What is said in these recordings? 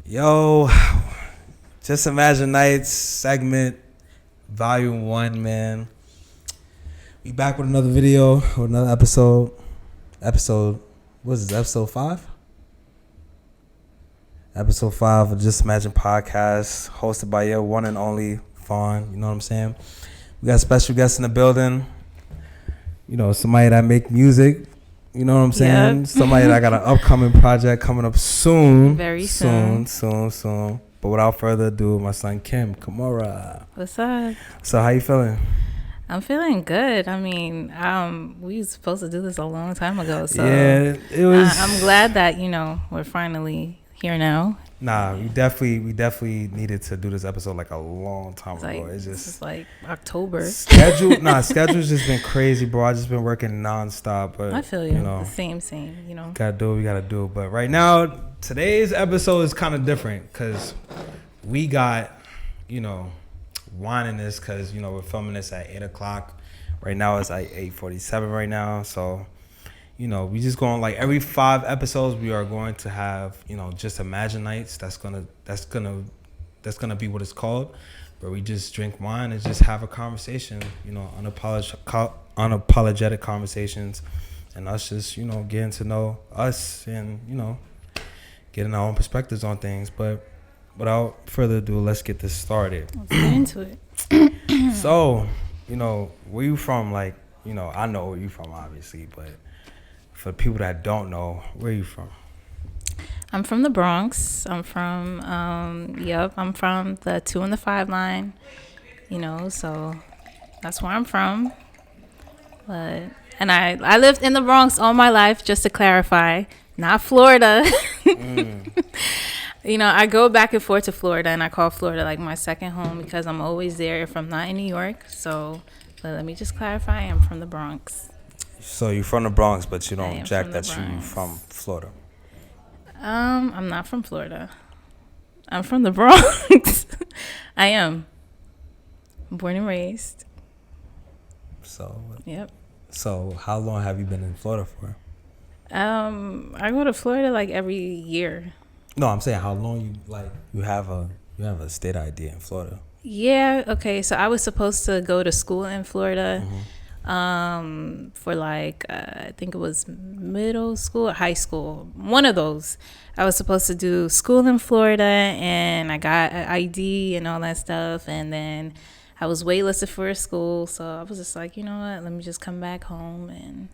Yo, Just Imagine Nights segment, volume 1, man. We back with another video, with another episode. What is this, episode 5? Episode 5 of Just Imagine Podcast, hosted by your one and only Fawn. You know what I'm saying? We got special guests in the building. You know, somebody that make music. You know what I'm saying? Yep. Somebody that got an upcoming project coming up soon. Very soon. But without further ado, my son Kimarah. What's up? So how you feeling? I'm feeling good. I mean, we were supposed to do this a long time ago. So yeah, it was. I'm glad that, we're finally here now. Nah, we definitely needed to do this episode like a long time ago. It's like October. Schedule's just been crazy, bro. I just been working nonstop. But I feel you. The same. Gotta do what we gotta do. But right now, today's episode is kind of different because we got, winding this because we're filming this at 8:00. Right now it's like 8:47 right now. So we just going like every 5 episodes we are going to have Just Imagine Nights. That's gonna be what it's called, where we just drink wine and just have a conversation. Unapologetic conversations, and us just getting to know us and getting our own perspectives on things. But without further ado, let's get this started. Let's get into it. So where you from? Like I know where you from, obviously, but for people that don't know, where are you from? I'm from the Bronx. I'm from I'm from the 2 and the 5 line. So that's where I'm from. And I lived in the Bronx all my life, just to clarify, not Florida. I go back and forth to Florida, and I call Florida like my second home because I'm always there if I'm not in New York. So let me just clarify, I'm from the Bronx. So you're from the Bronx, but you don't jack that you from Florida. I'm not from Florida. I'm from the Bronx. I am. Born and raised. So. Yep. So how long have you been in Florida for? I go to Florida like every year. No, I'm saying how long you have a state ID in Florida. Yeah. Okay. So I was supposed to go to school in Florida. Mm-hmm. For like I think it was middle school or high school, one of those. I was supposed to do school in Florida, and I got an ID and all that stuff, and then I was waitlisted for a school, so I was just like, you know what, let me just come back home. And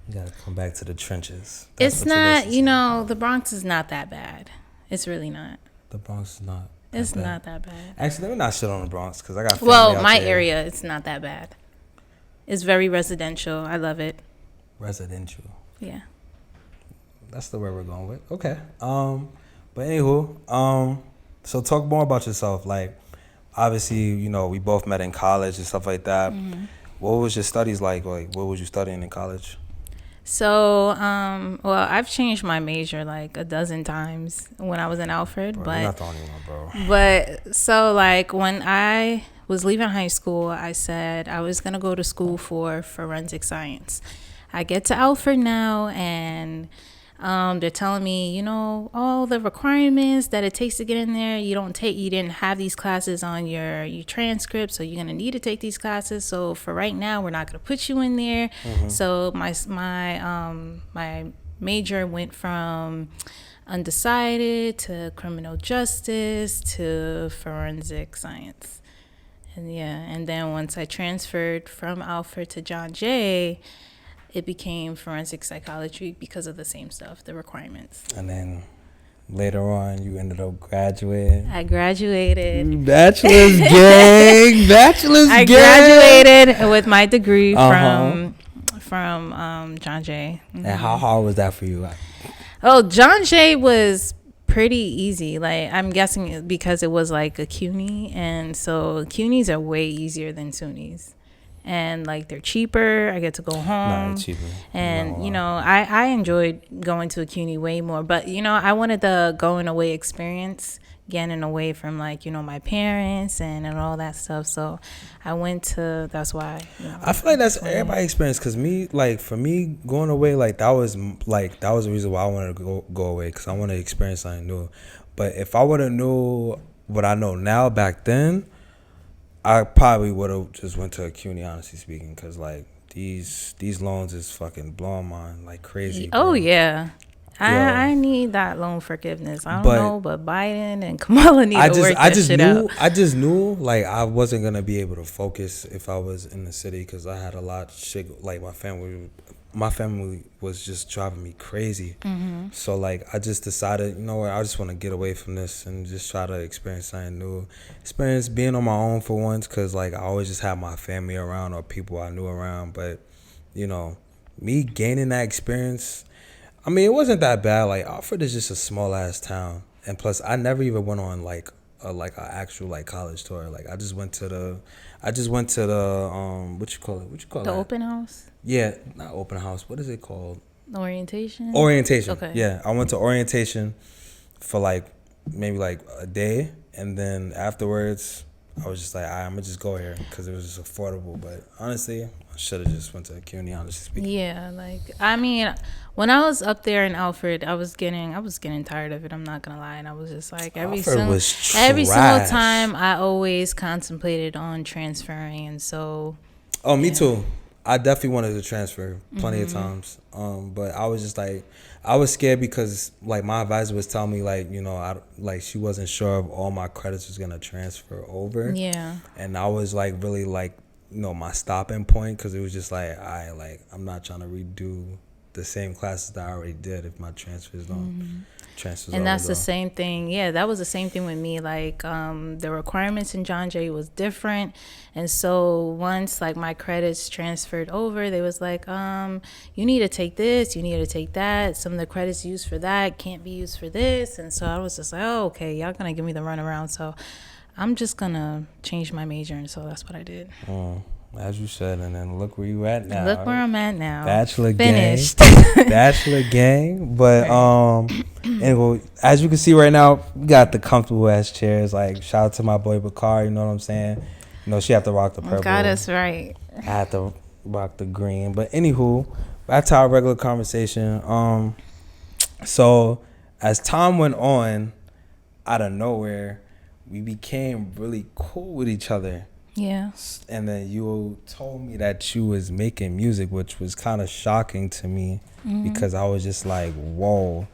you gotta come back to the trenches. It's not, the Bronx is not that bad. It's really not. The Bronx is not. It's not that bad. Actually, let me not shit on the Bronx because I got family out my there. area, it's not that bad. It's very residential. I love it. Residential. Yeah. That's the word we're going with. Okay. But anywho, so talk more about yourself. Like, obviously, we both met in college and stuff like that. Mm-hmm. What was your studies like? Like, what was you studying in college? So, I've changed my major like a dozen times when I was in Alfred. Bro, but you're not the only one, bro. But so, like, when I was leaving high school, I said I was going to go to school for forensic science. I get to Alfred now, and they're telling me, all the requirements that it takes to get in there. You didn't have these classes on your transcript, so you're going to need to take these classes. So for right now, we're not going to put you in there. Mm-hmm. So my major went from undecided to criminal justice to forensic science. And then once I transferred from Alfred to John Jay, it became forensic psychology because of the same stuff, the requirements. And then later on, you ended up graduating. I graduated. Bachelor's gang. I graduated with my degree from John Jay. Mm-hmm. And how hard was that for you? Oh, John Jay was pretty easy. Like, I'm guessing because it was like a CUNY, and so CUNYs are way easier than SUNYs. And like, they're cheaper. I get to go home. No, cheaper. And I enjoyed going to a CUNY way more. But I wanted the going away experience getting away from like, you know, my parents and all that stuff. So I went to, that's why, you know, I feel like that's everybody's experience. Cause me, like for me, going away, like that was the reason why I wanted to go away. Cause I wanted to experience something new. But if I would have knew what I know now back then, I probably would have just went to a CUNY, honestly speaking. Cause like these loans is fucking blowing mine like crazy. Oh bro. yeah. Yeah. I need that loan forgiveness. I don't But know, but Biden and Kamala need to work that shit out. I just knew like I wasn't gonna be able to focus if I was in the city because I had a lot of shit. Like my family was just driving me crazy. Mm-hmm. So like I just decided, you know what, I just want to get away from this and just try to experience something new. Experience being on my own for once, because like I always just had my family around or people I knew around. But you know, me gaining that experience, I mean, it wasn't that bad. Like Alfred is just a small ass town, and plus, I never even went on like a actual like college tour. Like I just went to the what you call The that? open house? Yeah, not open house. What is it called? Orientation? Orientation. Okay. Yeah, I went to orientation for like maybe like a day, and then afterwards, I was just like, I'm gonna just go here because it was just affordable. But honestly, I should have just went to CUNY, honestly speaking. Yeah, like I mean, when I was up there in Alfred, I was getting tired of it. I'm not gonna lie, and I was just like every single time I always contemplated on transferring, and so. Oh, me too. I definitely wanted to transfer plenty of times, but I was just like, I was scared because like my advisor was telling me like, you know, she wasn't sure if all my credits was gonna transfer over. Yeah. And I was like really like, you know, my stopping point because it was just like I'm not trying to redo the same classes that I already did if my transfers don't transfers. And that's the same thing. Yeah, that was the same thing with me. Like the requirements in John Jay was different, and so once like my credits transferred over, they was like, you need to take this, you need to take that. Some of the credits used for that can't be used for this, and so I was just like, oh, okay, y'all gonna give me the runaround, so I'm just gonna change my major, and so that's what I did. As you said, and then look where you at now. Look where I'm at now. Bachelor Finished. gang. Bachelor gang. But anyway, as you can see right now, we got the comfortable ass chairs. Like shout out to my boy Bakar, you know what I'm saying? You know, she have to rock the purple. Got us right. I had to rock the green. But anywho, back to our regular conversation. So as time went on, out of nowhere, we became really cool with each other. Yeah. And then you told me that you was making music, which was kind of shocking to me because I was just like, whoa,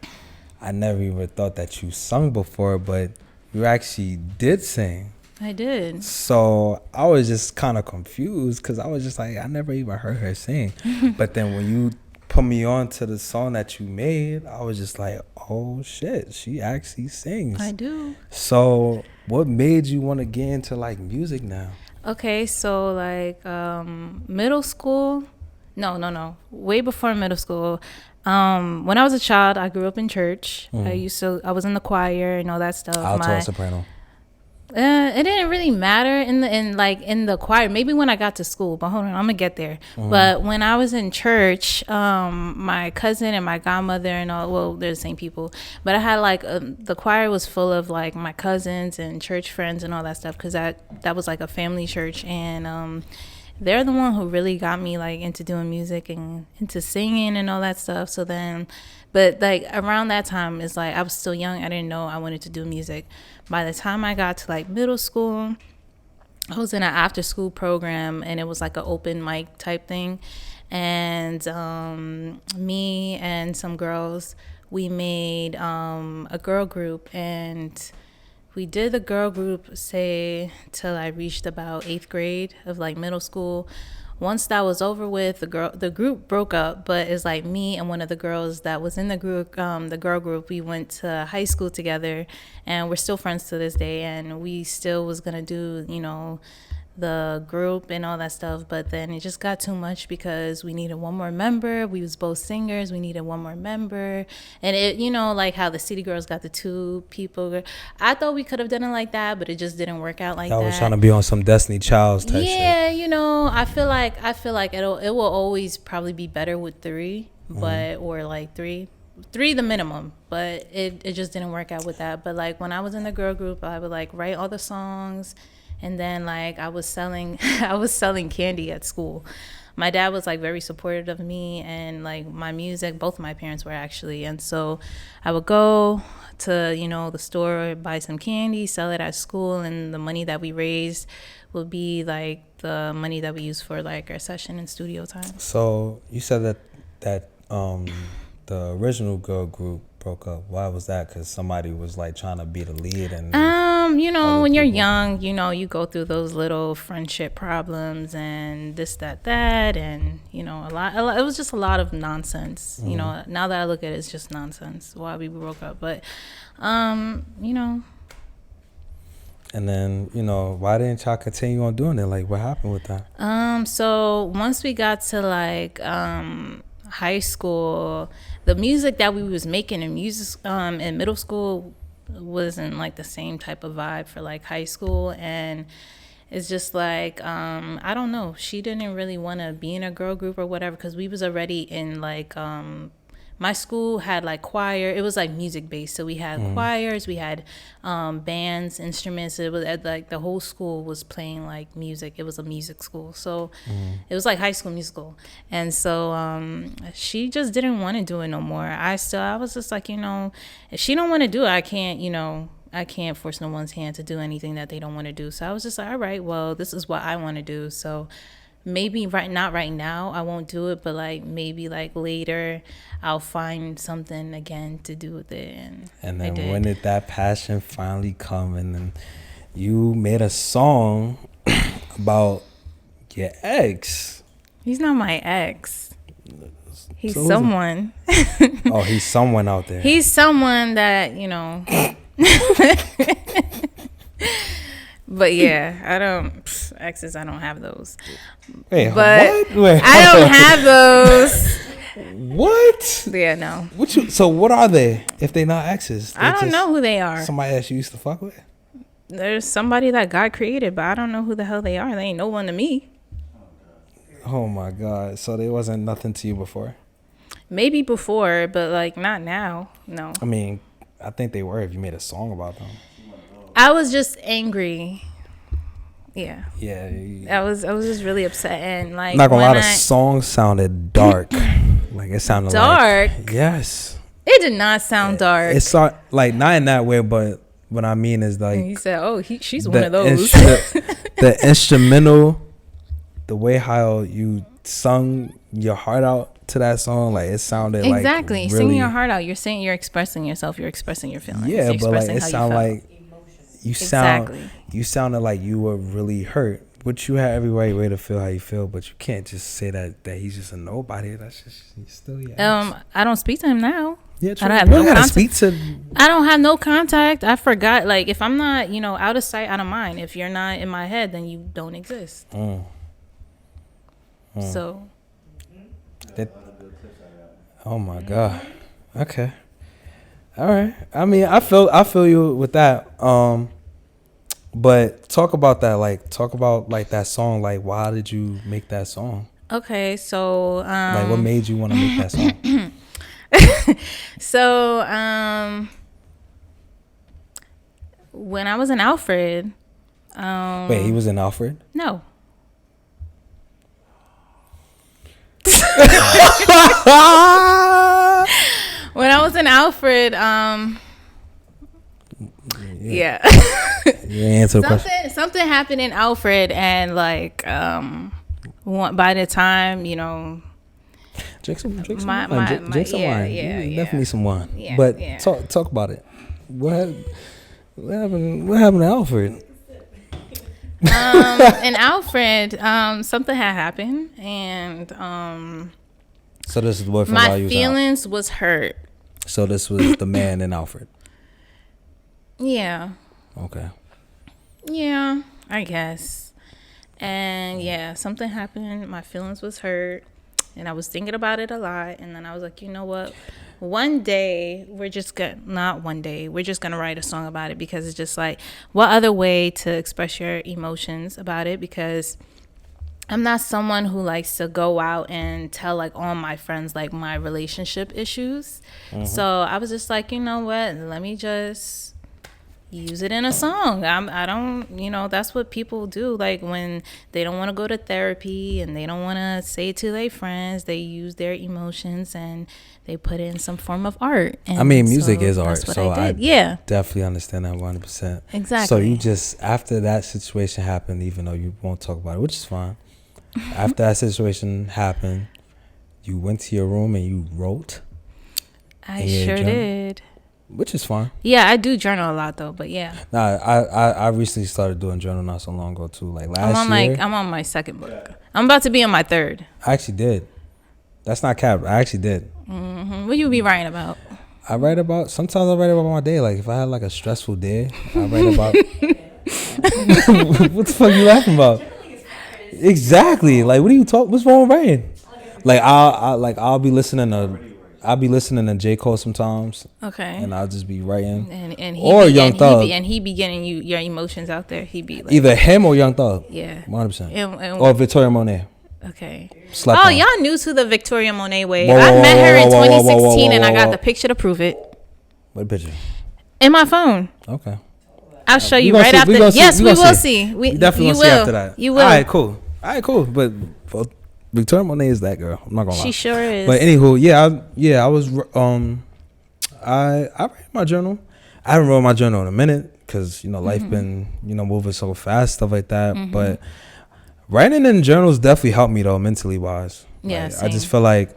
I never even thought that you sung before, but you actually did sing. I did. So I was just kind of confused because I was just like, I never even heard her sing. But then when you put me on to the song that you made, I was just like, oh shit, she actually sings. I do. So what made you want to get into like music now? Okay, so like middle school, no, way before middle school. When I was a child, I grew up in church. I was in the choir and all that stuff. Alto or soprano? It didn't really matter in the choir. Maybe when I got to school, but hold on, I'm gonna get there. But when I was in church, my cousin and my godmother and all, well, they're the same people. But I had like the choir was full of like my cousins and church friends and all that stuff because that was like a family church, and they're the one who really got me like into doing music and into singing and all that stuff. So then, but like around that time, it's like I was still young. I didn't know I wanted to do music. By the time I got to like middle school, I was in an after school program, and it was like an open mic type thing. And me and some girls, we made a girl group, and we did the girl group say till I reached about 8th grade of like middle school. Once that was over with, the group broke up, but it's like me and one of the girls that was in the group, the girl group, we went to high school together, and we're still friends to this day, and we still was gonna do, you know, the group and all that stuff, but then it just got too much because we needed one more member. We was both singers. We needed one more member, and it, you know, like how the City Girls got the 2 people. I thought we could have done it like that, but it just didn't work out like that. I was trying to be on some Destiny Child's type shit. Yeah, you know, I feel like it will always probably be better with 3, but or like 3. 3 the minimum, but it just didn't work out with that. But like when I was in the girl group, I would like write all the songs, and then like I was selling I was selling candy at school. My dad was like very supportive of me and like my music. Both of my parents were actually, and so I would go to the store, buy some candy, sell it at school, and the money that we raised would be like the money that we use for like our session and studio time. So you said that the original girl group broke up. Why was that? Because somebody was like trying to be the lead, and when you're young, you go through those little friendship problems and this, that, and a lot. It was just a lot of nonsense. Mm-hmm. Now that I look at it, it's just nonsense why we broke up. But And then, why didn't y'all continue on doing it? Like, what happened with that? So once we got to like high school, the music that we was making in in middle school wasn't like the same type of vibe for like high school. And it's just like I don't know, she didn't really want to be in a girl group or whatever, because we was already in like my school had like choir. It was like music based, so we had choirs, we had bands, instruments. It was like the whole school was playing like music. It was a music school, so it was like High School Musical. And so she just didn't want to do it no more. I was just like, if she don't want to do it, I can't force no one's hand to do anything that they don't want to do. So I was just like, all right, well, this is what I want to do. So maybe not right now, I won't do it, but like maybe like later I'll find something again to do with it. And then when did that passion finally come? And then you made a song about your ex. He's not my ex. He's So someone. Oh, he's someone out there. He's someone that, But yeah, exes, I don't have those. Wait, but what? Wait, I don't have those. What? Yeah, no. So what are they if they're not exes? I don't know who they are. Somebody that you used to fuck with? There's somebody that God created, but I don't know who the hell they are. They ain't no one to me. Oh my God. So they wasn't nothing to you before? Maybe before, but like not now. No. I mean, I think they were if you made a song about them. I was just angry. Yeah. Yeah. I was just really upset, and like not gonna lie, the song sounded dark. Like it sounded dark. Like, yes. It did not sound dark. It's like not in that way, but what I mean is like he said, "Oh, she's one of those." The instrumental, the way how you sung your heart out to that song, like it sounded exactly. Like Singing really, your heart out. You're expressing yourself. You're expressing your feelings. Yeah, but like it sounded like you sounded like you were really hurt. But you have every right way to feel how you feel, but you can't just say that he's just a nobody. That's just still I don't speak to him now. Yeah, true. I don't have no contact. Speak to. I don't have no contact. I forgot. Like if I'm not, out of sight, out of mind. If you're not in my head, then you don't exist. So. Oh my God. Okay. All right. I mean, I feel you with that. But talk about that. Like, talk about like that song. Like, why did you make that song? Okay, so like, what made you want to make that song? So, when I was in Alfred. Wait, he was in Alfred? No. When I was in Alfred, yeah. You answer the question. Something happened in Alfred, and like by the time drink some wine. Yeah. Definitely some wine. Yeah, but yeah. talk about it. What happened to Alfred? In Alfred, something had happened, and so this is the boyfriend. My feelings was hurt. So this was the man in Alfred. Yeah. Okay. Yeah, I guess. And yeah, something happened. My feelings was hurt, and I was thinking about it a lot. And then I was like, you know what? One day we're just gonna write a song about it, because it's just like, what other way to express your emotions about it? Because I'm not someone who likes to go out and tell like all my friends like my relationship issues. So I was just like, you know what? Let me just use it in a song. I don't, that's what people do. Like when they don't want to go to therapy and they don't want to say it to their friends, they use their emotions and they put it in some form of art. And I mean, music is art, that's what so I did. I definitely understand that 100%. Exactly. So you just, after that situation happened, even though you won't talk about it, which is fine. After that situation happened, you went to your room and you wrote. I sure did. Which is fine. Yeah, I do journal a lot though, but yeah. Nah, I recently started doing journal not so long ago too. Like last year. I'm on my second book. I'm about to be on my third. I actually did. That's not cap. I actually did. What you be writing about? Sometimes I write about my day. Like if I had like a stressful day, I write about. What the fuck you laughing about? Exactly. Like, what are you talking? What's wrong with writing? Like, I'll be listening to J. Cole sometimes. Okay. And I'll just be writing. And Young Thug. He be getting your emotions out there. He be like, either him or Young Thug. Yeah. 100%. Or Victoria Monet. Okay. Slept on. Y'all new to the Victoria Monet way. I met her in 2016 and I got the picture to prove it. What picture? In my phone. Okay. I'll show you right after. Yes, we will see. We definitely will see after that. You will. All right, cool. But Victoria Monet is that girl. I'm not gonna lie. She sure is. But anywho, I was I write my journal. I haven't wrote my journal in a minute because life been moving so fast, stuff like that. But writing in journals definitely helped me though, mentally wise. Yeah, like, I just feel like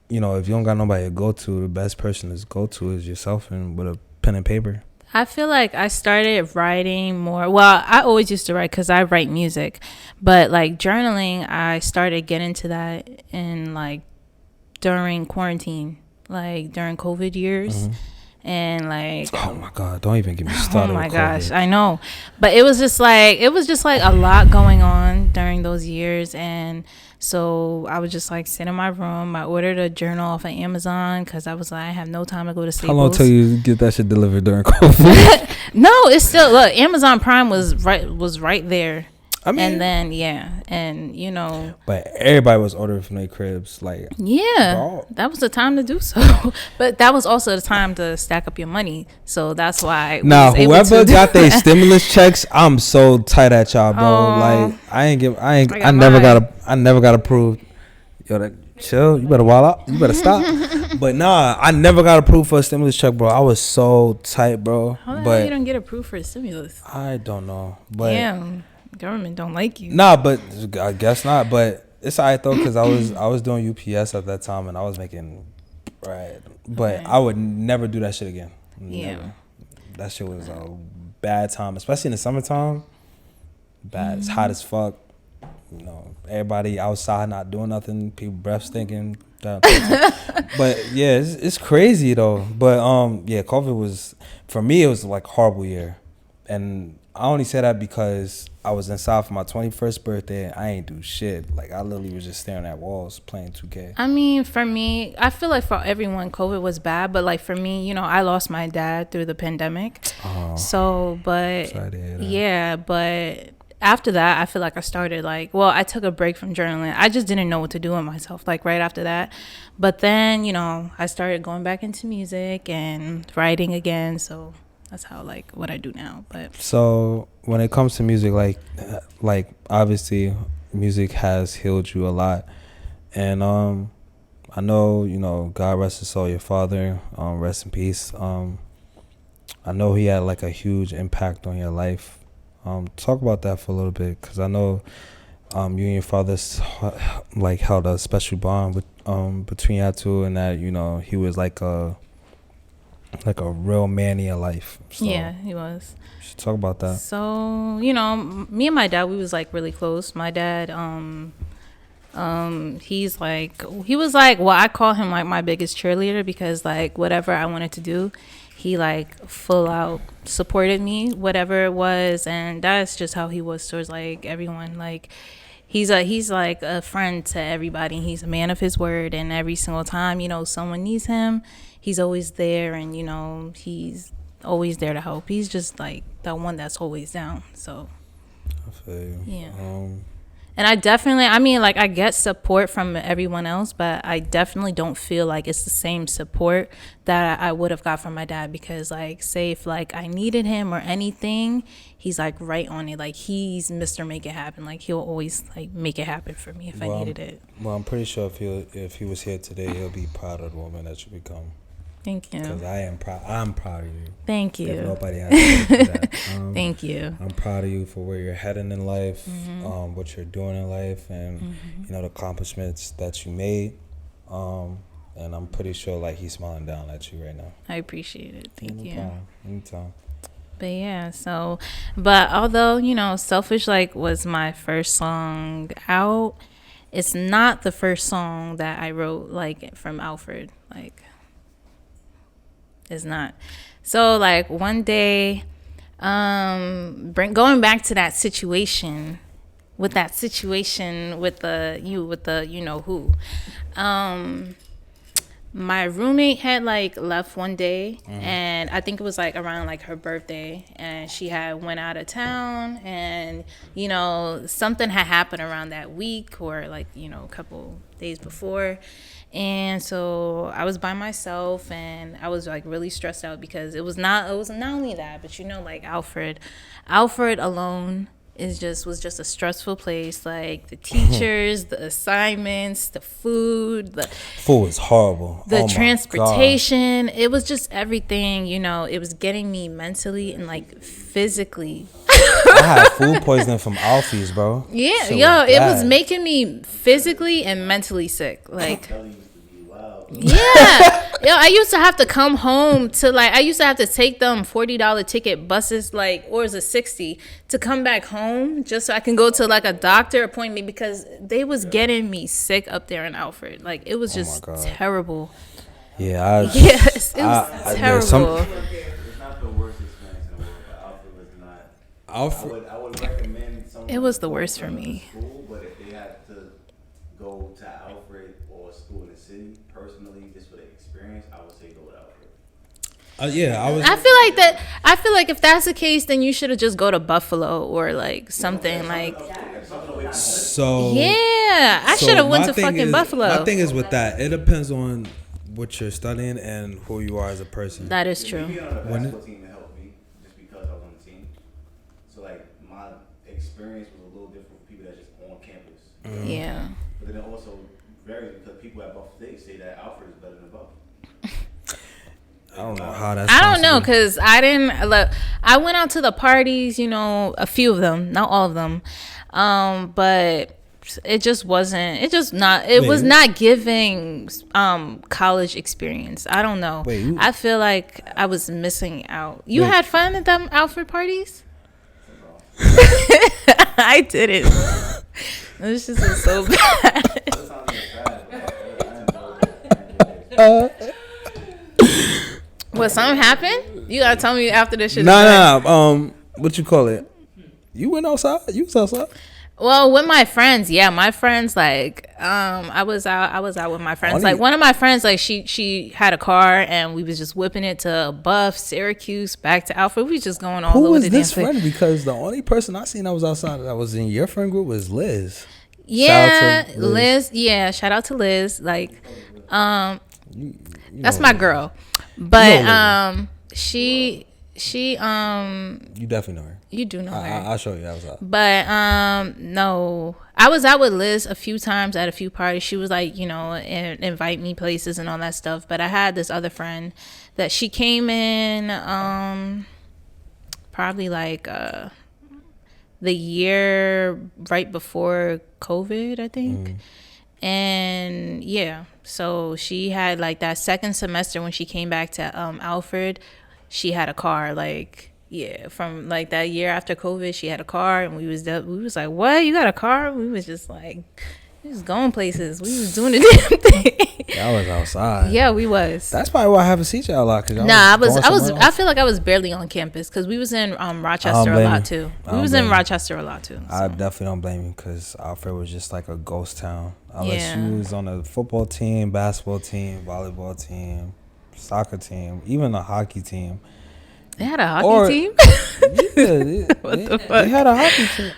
if you don't got nobody to go to, the best person to go to is yourself and with a pen and paper. I feel like I started writing more. Well, I always used to write because I write music, but like journaling, I started getting into that in like during quarantine, like during COVID years. And like, oh my God, don't even get me started. Oh my gosh, I know, but it was just like a lot going on during those years, and so I would just like sit in my room. I ordered a journal off of Amazon because I was like, I have no time to go to sleep. How long till you get that shit delivered during COVID? No, it's still Amazon Prime was right there. I mean, and then but everybody was ordering from their cribs, like that was the time to do so. But that was also the time to stack up your money, so that's why. Now, whoever got their stimulus checks, I'm so tight at y'all, bro. Like I never got approved. Yo, chill. You better wild out. You better stop. But nah, I never got approved for a stimulus check, bro. I was so tight, bro. How the hell you don't get approved for a stimulus? I don't know, but damn. Government don't like you. Nah, but I guess not. But it's alright though, because I was doing UPS at that time and I was making bread. But I would never do that shit again. Never. That shit was a bad time, especially in the summertime. Bad. It's hot as fuck. Everybody outside not doing nothing. People breath stinking. But yeah, it's crazy though. But COVID was, for me, it was like a horrible year, and I only say that because I was inside for my 21st birthday and I ain't do shit. Like, I literally was just staring at walls playing 2K. I mean, for me, I feel like for everyone, COVID was bad. But, like, for me, I lost my dad through the pandemic. Oh. So, but, yeah, but after that, I feel like I started, I took a break from journaling. I just didn't know what to do with myself, right after that. But then, I started going back into music and writing again, so that's how what I do now. But so when it comes to music, like obviously music has healed you a lot, and I know God rest his soul, your father, rest in peace. I know he had a huge impact on your life. Talk about that for a little bit, because I know you and your father held a special bond between you two, and that he was like a real man in your life. So yeah, he was. You should talk about that. So, me and my dad, we was really close. My dad, he was I call him my biggest cheerleader, because whatever I wanted to do, he full out supported me, whatever it was. And that's just how he was towards everyone. He's a friend to everybody. He's a man of his word, and every single time someone needs him, he's always there, and he's always there to help. He's just the one that's always down. So I feel you. Yeah. And I definitely, I mean, like, I get support from everyone else, but I definitely don't feel like it's the same support that I would have got from my dad, because, like, say if, like, I needed him or anything, he's, like, right on it. Like, he's Mr. Make It Happen. Like, he'll always, like, make it happen for me if I needed it. Well, I'm pretty sure if he was here today, he'll be proud of the woman that you become. Thank you. Because I am proud. I'm proud of you. Thank you. If nobody has to say that. Thank you. I'm proud of you for where you're heading in life, Mm-hmm. what you're doing in life, and you know, the accomplishments that you made. And I'm pretty sure like he's smiling down at you right now. I appreciate it. Thank you. Anytime. But yeah, so, but although, you know, Selfish like was my first song out, it's not the first song that I wrote like from Alfred. Like, it's not. So like one day, going back to that situation with the you know who, my roommate had like left one day, and I think it was like around like her birthday, and she had went out of town, and you know something had happened around that week or like, you know, a couple days before. And so I was by myself, and I was like really stressed out because it was not only that, but you know, like Alfred alone was just a stressful place. Like the teachers, the assignments, the food, the food was horrible. The transportation, it was just everything, you know, it was getting me mentally and like physically. I had food poisoning from Alfie's, bro. Yeah, it was making me physically and mentally sick. Like, yeah. Yo, I used to have to come home to like, I used to have to take them $40 ticket buses, like, or is it 60 to come back home just so I can go to like a doctor appointment, because they was getting me sick up there in Alfred. Like, it was just terrible. Yeah. Yes, it was terrible. It's not the worst experience in the world, but Alfred was not. Alfred. I would recommend someone. It was the worst for me. School, but if they had to go to Alfred or a school in the city, personally, just for the experience, I would say go to Alfred. I feel like if that's the case, then you should have just go to Buffalo or like something like. So yeah, I should have went to fucking Buffalo. My thing is with that, it depends on what you're studying and who you are as a person. That is true. Being on a basketball team helped me just because I was on the team. So like my experience was a little different from people that just on campus. Yeah. But then it also varies because people at Buffalo State say that Alfred is better than Buffalo. I don't know how that's. I don't know, because I didn't look. I went out to the parties, you know, a few of them, not all of them, but it just wasn't. It just not. It was not giving college experience. I don't know. I feel like I was missing out. You had fun at them Alfred parties? I didn't. This just was so bad. What, something happened? You gotta tell me after this shit. Nah. What you call it? You went outside? You was outside? Well, with my friends, yeah, my friends, like, I was out with my friends. Like, one of my friends, like, she had a car, and we was just whipping it to Buff, Syracuse, back to Alfred. We was just going all over the damn place. Who was this friend? Because the only person I seen that was outside that was in your friend group was Liz. Yeah, Liz. Yeah, shout out to Liz. Like, that's my girl. But she you definitely know her. You do know her. I'll show you outside. But no, I was out with Liz a few times at a few parties. She was like, you know, invite me places and all that stuff. But I had this other friend that she came in probably like the year right before COVID, I think. And yeah, so she had like that second semester when she came back to Alfred, she had a car. Like, yeah, from like that year after COVID, she had a car, and we was like, what, you got a car? We was just like, we was going places. We was doing the damn thing. Y'all was outside. Yeah, we was. That's probably why I haven't seen y'all a lot. I feel like I was barely on campus because we was in Rochester a lot too. We was in Rochester a lot too. So. I definitely don't blame you because Alfred was just like a ghost town. Unless you was on a football team, basketball team, volleyball team, soccer team, even a hockey team. They had a hockey team? Yeah, what the fuck? They had a hockey team.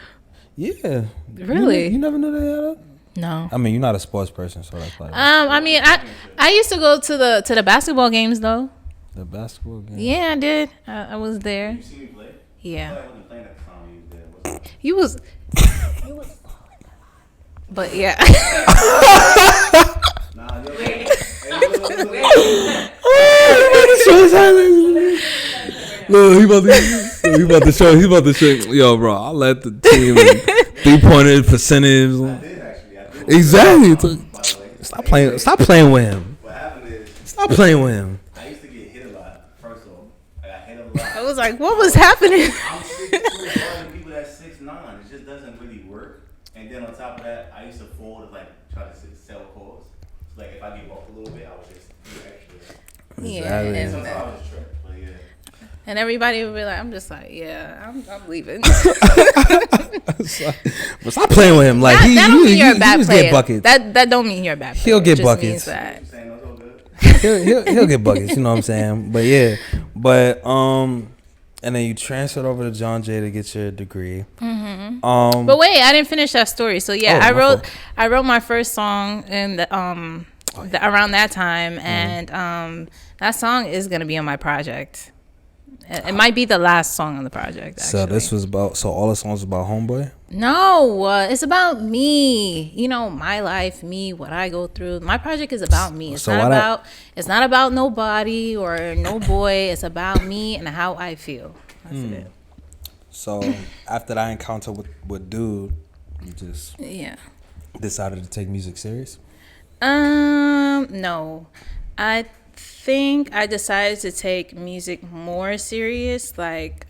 Yeah. Really? You never knew they had a? No. I mean, you're not a sports person, so that's like I mean, I used to go to the basketball games though. the basketball game. Yeah, I did. I was there. You see me play? I Yeah. wasn't playing at the time you was there. Was it? You was. But yeah. Nah, yo, Look, he about to show. He about to show. Yo, bro, I let the team 3-pointer percentage. I did actually. I did. Exactly. By the way. Stop playing. Stop playing with him. What happened is, Stop playing with him. I used to get hit a lot. First of all, I got hit a lot. I was like, what was happening? I'm 6'2", other people that's 6'9". It just doesn't really work. And then on top of that, I used to fall to like try to sell calls. So like if I get off a little bit, I would just do extra. Yeah. Exactly. And sometimes I would just trip. But yeah. And everybody would be like, I'm just like, yeah, I'm leaving. But stop playing with him. Like that don't mean you're a bad just player. get buckets. That don't mean you're a bad player. He'll get It just buckets. means that. You saying that's all good? he'll get buckets. You know what I'm saying? But yeah, and then you transferred over to John Jay to get your degree. Mm-hmm. But wait, I didn't finish that story. So yeah, Oh, I wrote my first song in around that time, and that song is gonna be on my project. It might be the last song on the project. Actually. So this was about. So all the songs about Homeboy. No, it's about me. You know, my life, me, what I go through. My project is about me. It's not about nobody or no boy. It's about me and how I feel. That's it. So after that encounter with dude, you just decided to take music serious. No, I think I decided to take music more serious. Like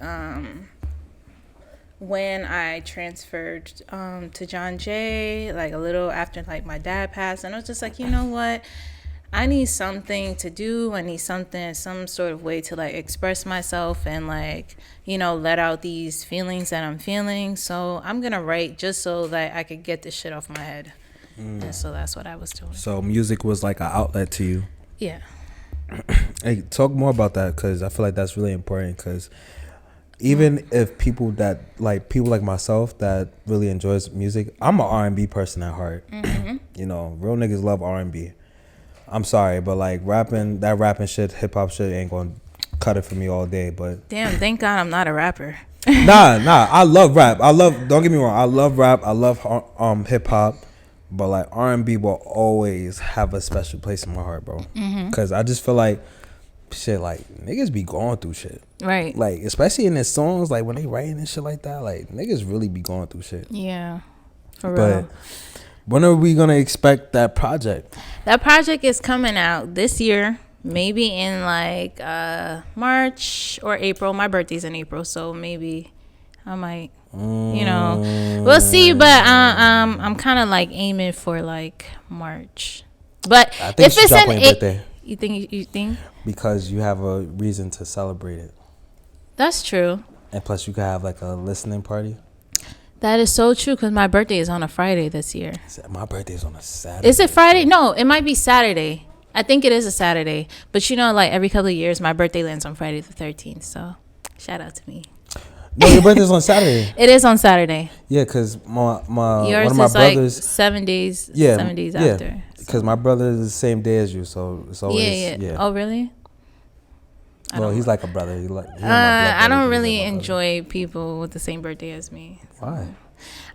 when I transferred to John Jay, like a little after like my dad passed, and I was just like, you know what, I need something to do. I need some sort of way to like express myself and like, you know, let out these feelings that I'm feeling. So I'm gonna write just so that I could get this shit off my head. And so that's what I was doing. So music was like an outlet to you. Yeah. Hey, talk more about that, because I feel like that's really important. Because even if people like myself that really enjoys music, I'm an R&B person at heart. Mm-hmm. You know, real niggas love R&B. I'm sorry, but like rapping shit, hip hop shit ain't gonna cut it for me all day. But Damn, thank God I'm not a rapper. nah, I love rap. Don't get me wrong, I love rap. I love hip hop. But like R&B will always have a special place in my heart, bro. Cause I just feel like shit, like niggas be going through shit, Right. like especially in their songs, like when they writing and shit like that, like niggas really be going through shit. Yeah. For real. But when are we gonna expect that project? That project is coming out this year, maybe in like March or April. My birthday's in April, so maybe I might, you know, we'll see. But I'm kind of like aiming for like March. But I think if it's on your birthday, you think because you have a reason to celebrate it, that's true. and plus you could have like a listening party. That is so true, because my birthday is on a Friday this year. My birthday's on a Saturday. Is it Friday? No, it might be Saturday. I think it is a Saturday. But you know, like every couple of years, my birthday lands on Friday the 13th. So shout out to me. No, your birthday's on Saturday. It is on Saturday. Yeah, because my Yours one of my is brothers. like 7 days. Yeah, 7 days yeah. after. Because my brother is the same day as you, so it's always Yeah. Oh, really? Well, he's like a brother. He my blood I brother. don't He's really like my brother. enjoy people with the same birthday as me. Why?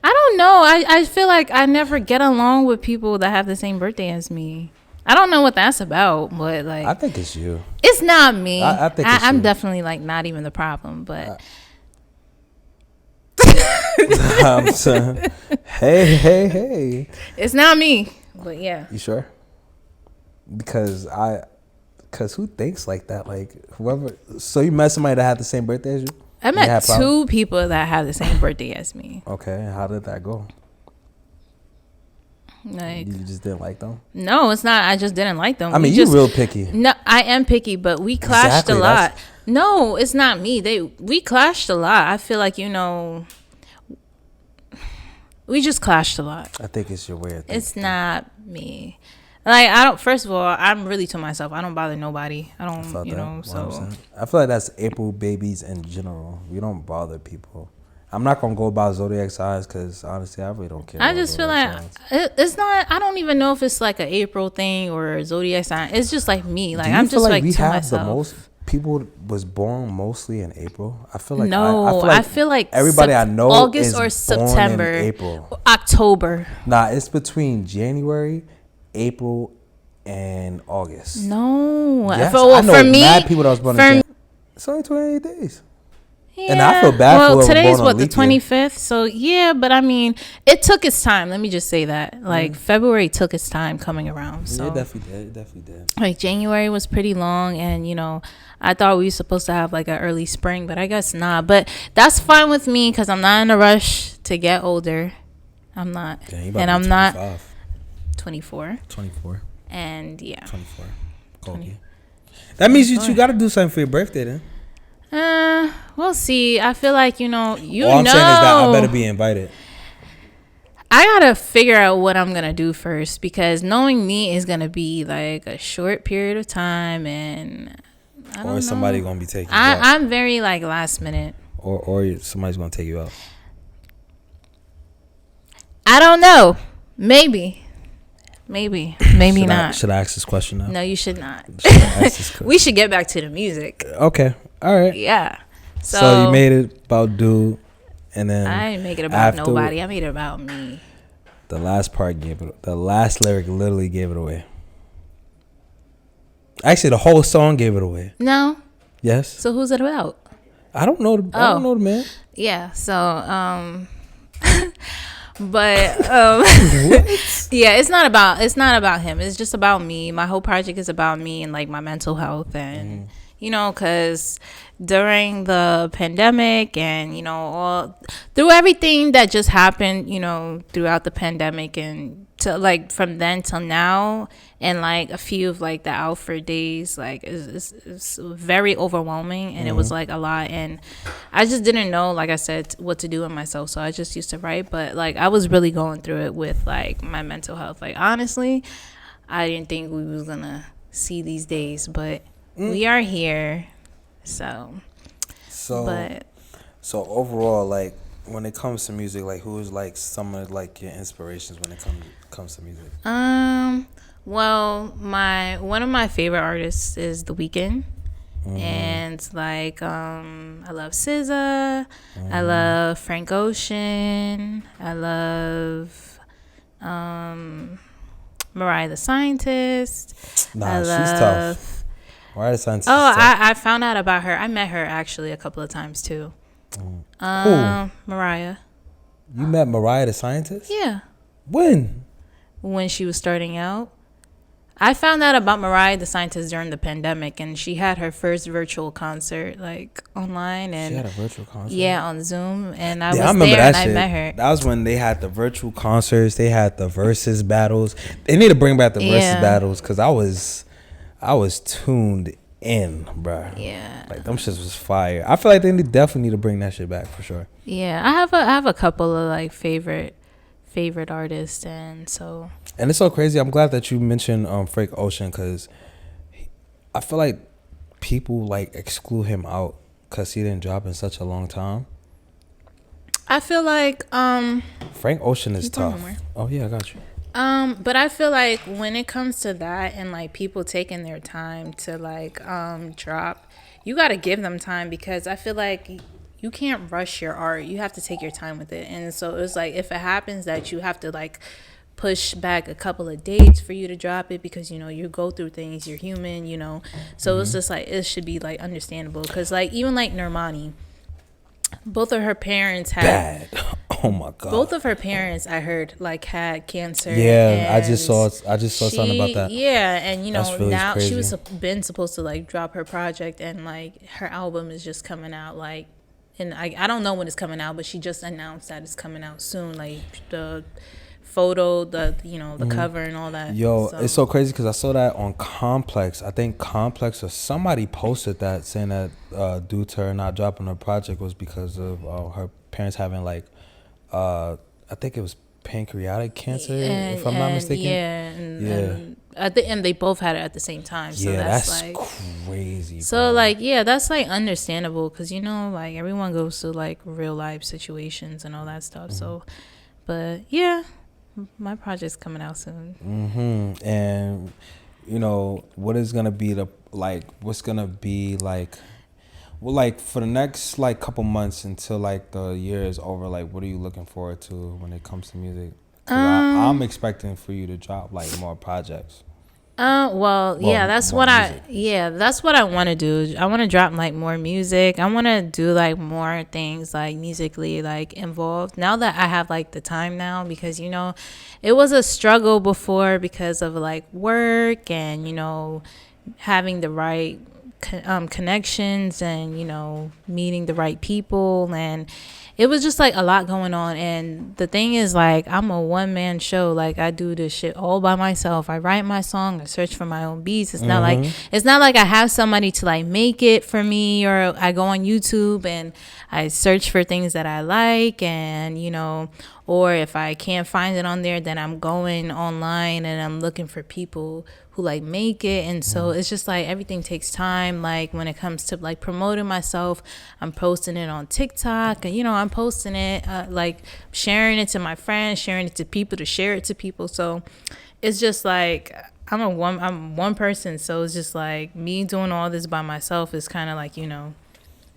I don't know. I feel like I never get along with people that have the same birthday as me. I don't know what that's about, but like I think it's you. it's not me. I think it's I'm you. definitely like not even the problem, but I'm saying, hey. it's not me. But yeah. You sure? Because who thinks like that? Like whoever. So you met somebody that had the same birthday as you? I met two people that have the same birthday as me. Okay, how did that go? Like, You just didn't like them? no, it's not. I just didn't like them. I mean, you real picky. No, I am picky, but we clashed Exactly, a lot. No, it's not me. We clashed a lot. I feel like, you know, we just clashed a lot. I think it's your way of thinking. It's not me. Like, I don't. First of all, I'm really to myself. I don't bother nobody. I don't. Felt You that, know. So 100%. I feel like that's April babies in general. We don't bother people. I'm not gonna go about zodiac signs because honestly, I really don't care. I about just feel zodiac like signs. it's not. I don't even know if it's like an April thing or a zodiac sign. It's just like me. Like Do you I'm feel just like we to have myself. the most people was born mostly in April? I feel like No, I feel like everybody I know August is or born September, in April. October. Nah, it's between January, April, and August. No, Yes, for I know for me, mad people that was born in for January. It's only 28 days. yeah. And I feel bad for whoever today's born on what, the leap year. 25th. So yeah, but I mean, it took its time. Let me just say that. Like February took its time coming around. So Yeah, it definitely did. It definitely did. like January was pretty long, and I thought we were supposed to have like an early spring, but I guess not. But that's fine with me because I'm not in a rush to get older. I'm not. Damn, you about And to be I'm not 25. 24. 24. And yeah. 24. Kobe. That means you got to do something for your birthday then. We'll see. I feel like, All I'm saying is that I better be invited. I gotta figure out what I'm gonna do first, because knowing me is gonna be like a short period of time, and I don't know. Somebody going to be taking you out. I'm very like last minute. Or somebody's going to take you out. I don't know. Maybe not. Should I ask this question now? No, you should not. Should I ask this question? We should get back to the music. Okay. All right. Yeah. So you made it about dude, and then I didn't make it about after- nobody. I made it about me. the last part the last lyric literally gave it away. Actually, the whole song gave it away. No. Yes. So who's it about? I don't know. I don't know the man. Yeah. So but yeah, it's not about him. It's just about me. My whole project is about me and like my mental health, and because during the pandemic and all through everything that just happened throughout the pandemic, and to like from then till now, and like a few of like the Alfred days, like it's very overwhelming, and it was like a lot, and I just didn't know, like I said, what to do with myself, so I just used to write. But like I was really going through it with like my mental health. Like honestly, I didn't think we was gonna see these days, but we are here. So overall, like when it comes to music, like who is like some of like your inspirations when it comes to music? Well, one of my favorite artists is The Weeknd. And like I love SZA, I love Frank Ocean, I love Mariah the Scientist. Nah, she's tough. Mariah the Scientist. Oh, I found out about her. I met her actually a couple of times too. Who? Mariah. You met Mariah the Scientist? Yeah. When She was starting out. I found out about Mariah the Scientist during the pandemic, and she had her first virtual concert like online, and she had a virtual concert. Yeah, on Zoom, and I was remember there that and shit. I met her. That was when they had the virtual concerts. They had the versus battles. They need to bring back the versus battles because I was tuned in, bruh. Yeah. Like them shits was fire. I feel like they definitely need to bring that shit back for sure. Yeah, I have a couple of like favorite artists, and so. And it's so crazy. I'm glad that you mentioned Frank Ocean because I feel like people like exclude him out because he didn't drop in such a long time. I feel like Frank Ocean is tough. More. Oh yeah, I got you. But I feel like when it comes to that and like people taking their time to like drop, you got to give them time, because I feel like you can't rush your art. You have to take your time with it. And so it's like if it happens that you have to like push back a couple of dates for you to drop it, because you go through things, you're human, so it's just like it should be like understandable, because like even like Normani, both of her parents had bad. Oh my god. Both of her parents, I heard, like had cancer. Yeah, I just saw something about that. Yeah, and really now crazy. she was been supposed to like drop her project, and like her album is just coming out like, and I don't know when it's coming out, but she just announced that it's coming out soon. Like the photo, the cover and all that. Yo, it's so crazy because I saw that on Complex. I think Complex or somebody posted that saying that due to her not dropping her project was because of her parents having like I think it was pancreatic cancer, and, if I'm not mistaken. Yeah, and at the end they both had it at the same time. So Yeah, that's like crazy. So bro. like that's like understandable because like everyone goes through like real life situations and all that stuff. So, but yeah, my project's coming out soon. And what is gonna be what's gonna be like? Well, like for the next like couple months until like the year is over, like what are you looking forward to when it comes to music? 'Cause I'm expecting for you to drop like more projects. That's more what music. that's what I want to do. I want to drop like more music. I want to do like more things like musically like involved. Now that I have like the time now, because it was a struggle before because of like work and having the right connections and meeting the right people, and it was just like a lot going on. And the thing is, like, I'm a one-man show. Like, I do this shit all by myself. I write my song, I search for my own beats. It's not like I have somebody to like make it for me, or I go on YouTube and I search for things that I like, and or if I can't find it on there, then I'm going online and I'm looking for people who like make it. And so it's just like everything takes time. Like when it comes to like promoting myself, I'm posting it on TikTok, and I'm posting it like sharing it to my friends, sharing it to people, to share it to people. So it's just like I'm one person, so it's just like me doing all this by myself is kind of like and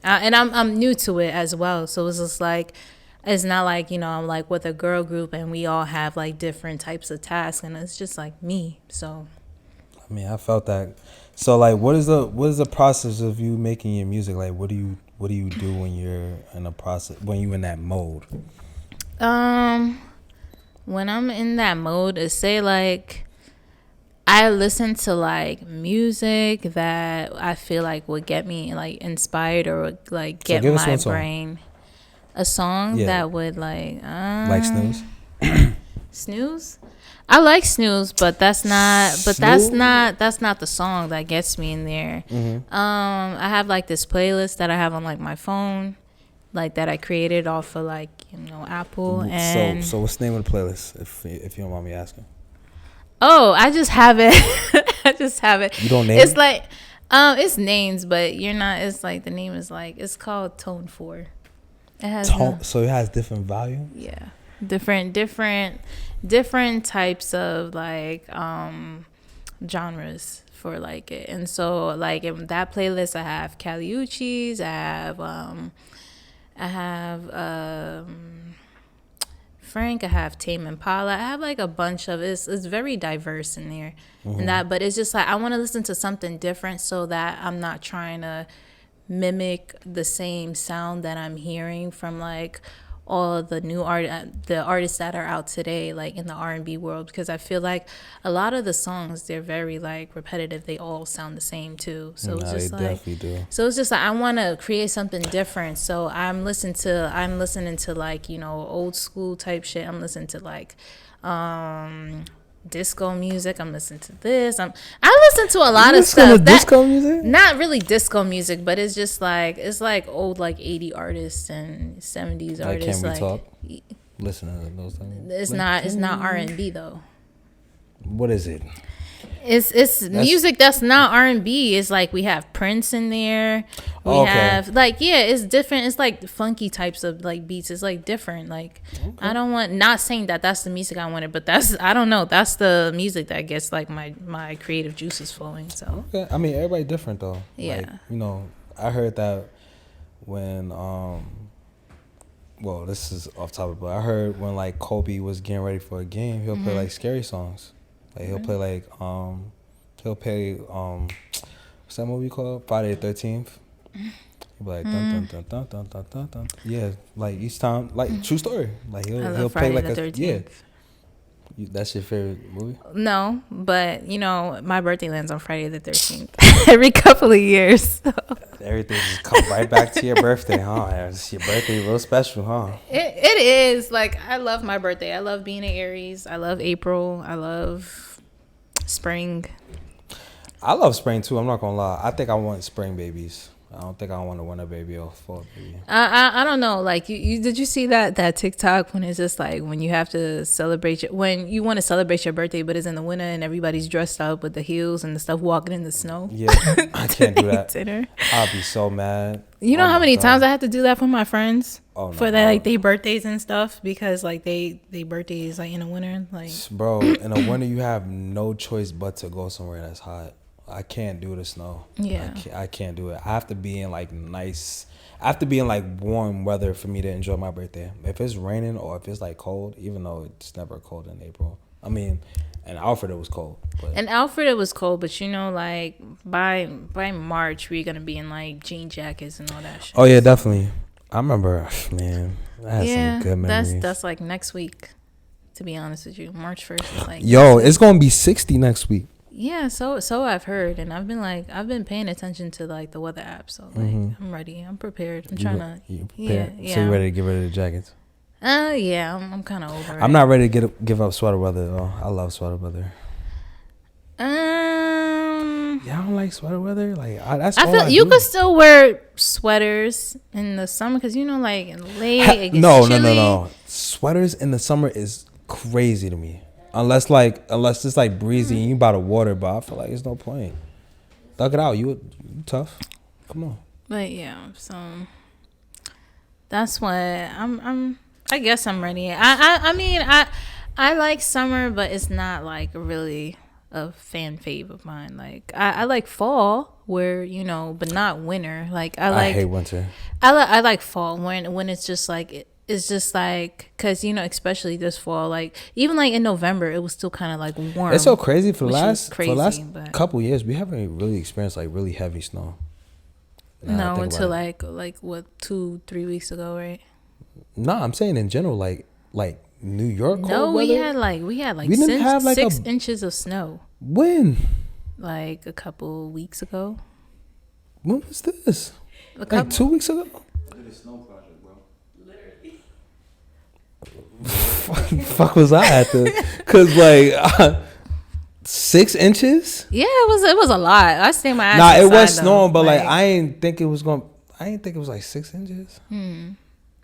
I'm new to it as well. So it's just like, it's not like I'm like with a girl group and we all have like different types of tasks, and it's just like me. So I mean, I felt that. So like, what is the process of you making your music? Like, what do you do when you're in a process, when you're in that mode? When I'm in that mode, is say like I listen to like music that I feel like would get me like inspired, or would like get my brain. A song that would like Snooze. Snooze. I like Snooze, but that's not the song that gets me in there. I have like this playlist that I have on like my phone, like that I created off of like Apple. And so what's the name of the playlist, if you don't mind me asking? Oh, I just have it. I just have it. You don't name it's it? Like it's names, but you're not. It's like the name is like, it's called Tone 4. It has so it has different volume. Yeah, different types of like genres for like it. And so like in that playlist I have Kali Uchis, I have Frank, I have Tame Impala. I have like a bunch of it's very diverse in there. And that, but it's just like I want to listen to something different so that I'm not trying to mimic the same sound that I'm hearing from like all the new the artists that are out today, like in the R&B world, because I feel like a lot of the songs, they're very like repetitive. They all sound the same too. So it's just like, definitely do. So it's just like I want to create something different. So I'm listening to like old school type shit. I'm listening to like disco music. I'm listening to this. I listen to a lot of stuff. Disco music? Not really disco music, but it's just like old like 80 artists and 70s artists. Can we talk? Listen to those things. It's not R&B though. What is it? It's music that's not R&B. It's like we have Prince in there. We have like it's different. It's like funky types of like beats. It's like different. Like I don't want, not saying that that's the music I wanted, but I don't know. That's the music that gets like my creative juices flowing. So I mean, everybody different though. Yeah. Like, I heard that when well, this is off topic, but I heard when like Kobe was getting ready for a game, he'll play like scary songs. Like he'll play like what's that movie called? Friday the 13th. He'll be like dun dun dun dun dun dun dun. Yeah, like each time, like true story. Like he'll play like a 13th. That's your favorite movie? No, but my birthday lands on Friday the 13th every couple of years. So. Everything just comes right back to your birthday, huh? It's your birthday, real special, huh? It is. Like, I love my birthday. I love being an Aries. I love April. I love spring. I love spring too. I'm not gonna lie. I think I want spring babies. I don't think I want to win a baby or fall baby. I don't know. Like you did you see that TikTok when it's just like when you have to celebrate when you want to celebrate your birthday, but it's in the winter and everybody's dressed up with the heels and the stuff walking in the snow. Yeah, I can't do that. Dinner. I'll be so mad. You know how many times I have to do that for my friends for their like their birthdays and stuff because like they birthdays like in the winter. Like bro, in the winter you have no choice but to go somewhere that's hot. I can't do the snow. Yeah, I can't do it. I have to be in like nice. I have to be in like warm weather for me to enjoy my birthday. If it's raining or if it's like cold, even though it's never cold in April. I mean, in Alfred it was cold. But. in Alfred it was cold, but you know, like by March we're gonna be in like jean jackets and all that shit. Oh yeah, definitely. I remember, man. I had some good memories. That's like next week. To be honest with you, March 1st is like. Yo, it's gonna be 60 next week. Yeah, so I've heard, and I've been paying attention to like the weather app, so like I'm ready, I'm prepared. I'm trying to. Yeah. So you ready to get rid of the jackets? Yeah, I'm kind of over it. I'm not ready to give up sweater weather though. I love sweater weather. Yeah, I don't like sweater weather. Like I feel you could still wear sweaters in the summer because you know, like in late. It gets chilly. No. Sweaters in the summer is crazy to me. Unless it's like breezy and you by the water, but I feel like there's no point. Thug it out. You tough. Come on. But yeah, so that's what I guess I'm ready. I mean I like summer, but it's not like really a fan fave of mine. Like I like fall where you know, but not winter. Like I hate winter. I like fall when it's just like. It's just like, cause you know, especially this fall, like even like in November, it was still kind of like warm. It's so crazy for the last couple years, we haven't really experienced like really heavy snow. No, until like what 2-3 weeks ago, right? No, I'm saying in general, like New York. No, we had like 6 inches of snow. When? Like a couple weeks ago. When was this? Like 2 weeks ago. Look at the snow project, bro. Literally. Fuck was I at the? Cause like 6 inches. Yeah, it was a lot. I stayed my ass. Nah, it was snowing, but like I ain't think it was like 6 inches.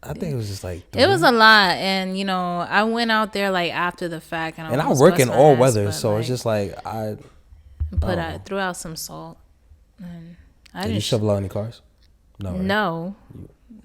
I think it was just like 3. It was a lot, and you know I went out there like after the fact, and I work in all weather, so like, it's just like I threw out some salt. And did you shovel out any cars? No. Right? No.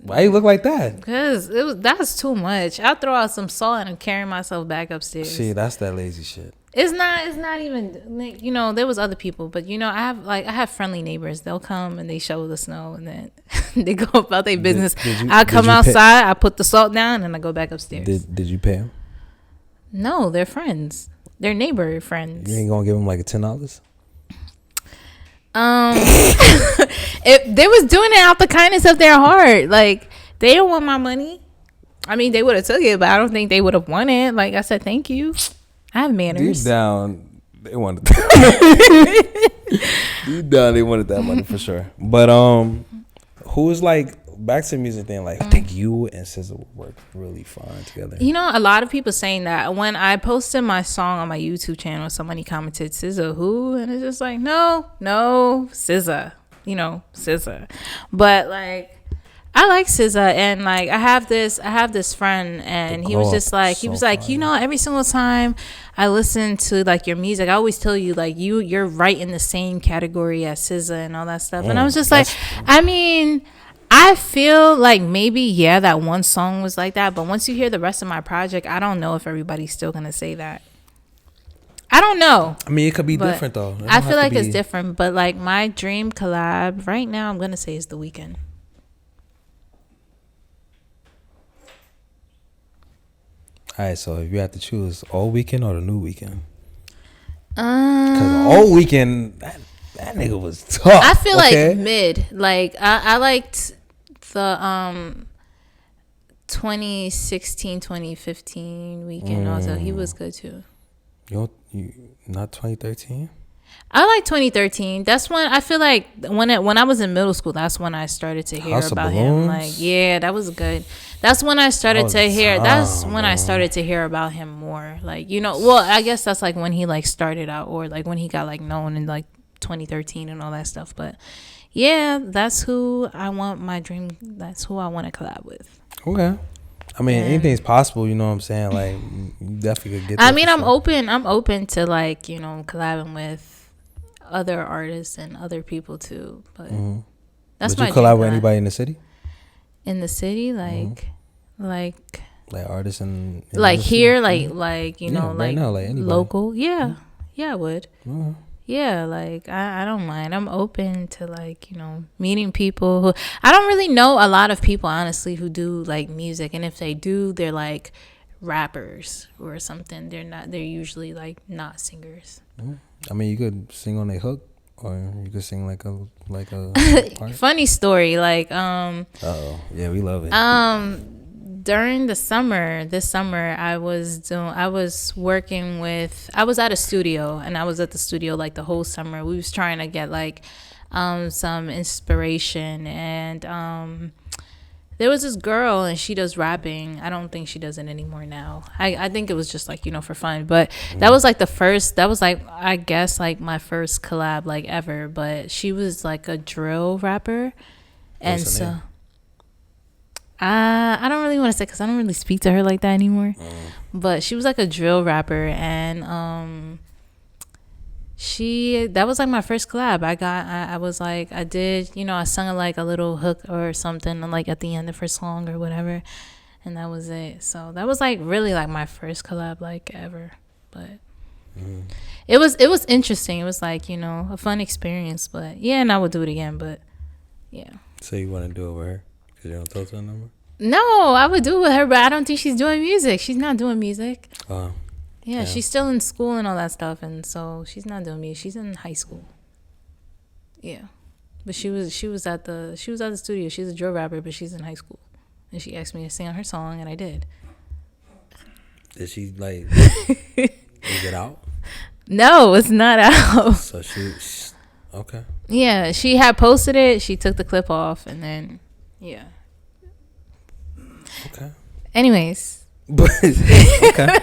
Why you look like that? Because that's too much. I'll throw out some salt and I'm carrying myself back upstairs. See, that's that lazy shit. It's not even, you know, there was other people, but you know, I have friendly neighbors. They'll come and they shovel the snow and then they go about their business. I come outside, I put the salt down and I go back upstairs. Did you pay them? No, they're friends. They're neighbor friends. You ain't gonna give them like $10? If they was doing it out the kindness of their heart, like they don't want my money. I mean, they would have took it, but I don't think they would have won it. Like I said, thank you. I have manners. Deep down, they wanted that. Deep down, they wanted that money for sure. But who is like back to the music thing? Like I think you and SZA would work really fine together. You know, a lot of people saying that. When I posted my song on my YouTube channel, somebody commented SZA who, and it's just like no, SZA. You know, SZA. But like I like SZA, and like I have this friend, and he was just like, you know, every single time I listen to like your music, I always tell you like you're right in the same category as SZA and all that stuff. And I was just like, I mean, I feel like maybe that one song was like that, but once you hear the rest of my project, I don't know if everybody's still gonna say that. I don't know. I mean, it could be different though. I feel like it's different, but like my dream collab right now, I'm gonna say is The Weeknd. All right, so if you had to choose Old Weeknd or the New Weeknd, because Old Weeknd, that nigga was tough. I feel like mid. Like I liked the 2016, 2015 Weeknd. Also, he was good too. You not 2013? I like 2013. That's when I feel like when I was in middle school, that's when I started to hear about him. Like, yeah, that was good. That's when I started to hear. That's when I started to hear about him more. Like, you know, well, I guess that's like when he like started out, or like when he got like known and like 2013 and all that stuff. But yeah, that's who I want my dream. That's who I want to collab with. Okay. I mean, anything's possible. You know what I'm saying? Like, you definitely could get. I mean, I'm open. I'm open to like collabing with other artists and other people too. But that's Would my you collab with dream. anybody in the city? In the city, like artists and like here, city? like Yeah, right like now, like anybody. local. Yeah, I would. Mhm. Yeah, like I don't mind. I'm open to like meeting people who I don't really know a lot of people honestly who do like music, and if they do, they're like rappers or something. They're usually like not singers. I mean, you could sing on a hook, or you could sing like a part. Funny story, like Yeah, we love it. during this summer I was at a studio, and I was at the studio like the whole summer. We was trying to get like some inspiration, and there was this girl, and she does rapping. I don't think she does it anymore now. I think it was just like for fun, but that was like I guess like my first collab like ever. But she was like a drill rapper. And What's her so name? I don't really want to say because I don't really speak to her like that anymore. But she was like a drill rapper, and that was like my first collab. I was like, I did, I sung like a little hook or something like at the end of her song or whatever, and that was it. So that was like really like my first collab like ever. But it was interesting. It was like a fun experience. But yeah, and I would do it again. But yeah. So you want to do it with her? Because you don't talk to her no more? No, I would do it with her, but I don't think she's doing music. She's not doing music. Yeah. She's still in school and all that stuff, and so she's not doing music. She's in high school. Yeah, but she was at the studio. She's a drill rapper, but she's in high school, and she asked me to sing on her song, and I did. Did she like? Is it out? No, it's not out. So she okay. Yeah, she had posted it. She took the clip off, and then yeah. Okay. Anyways. But okay.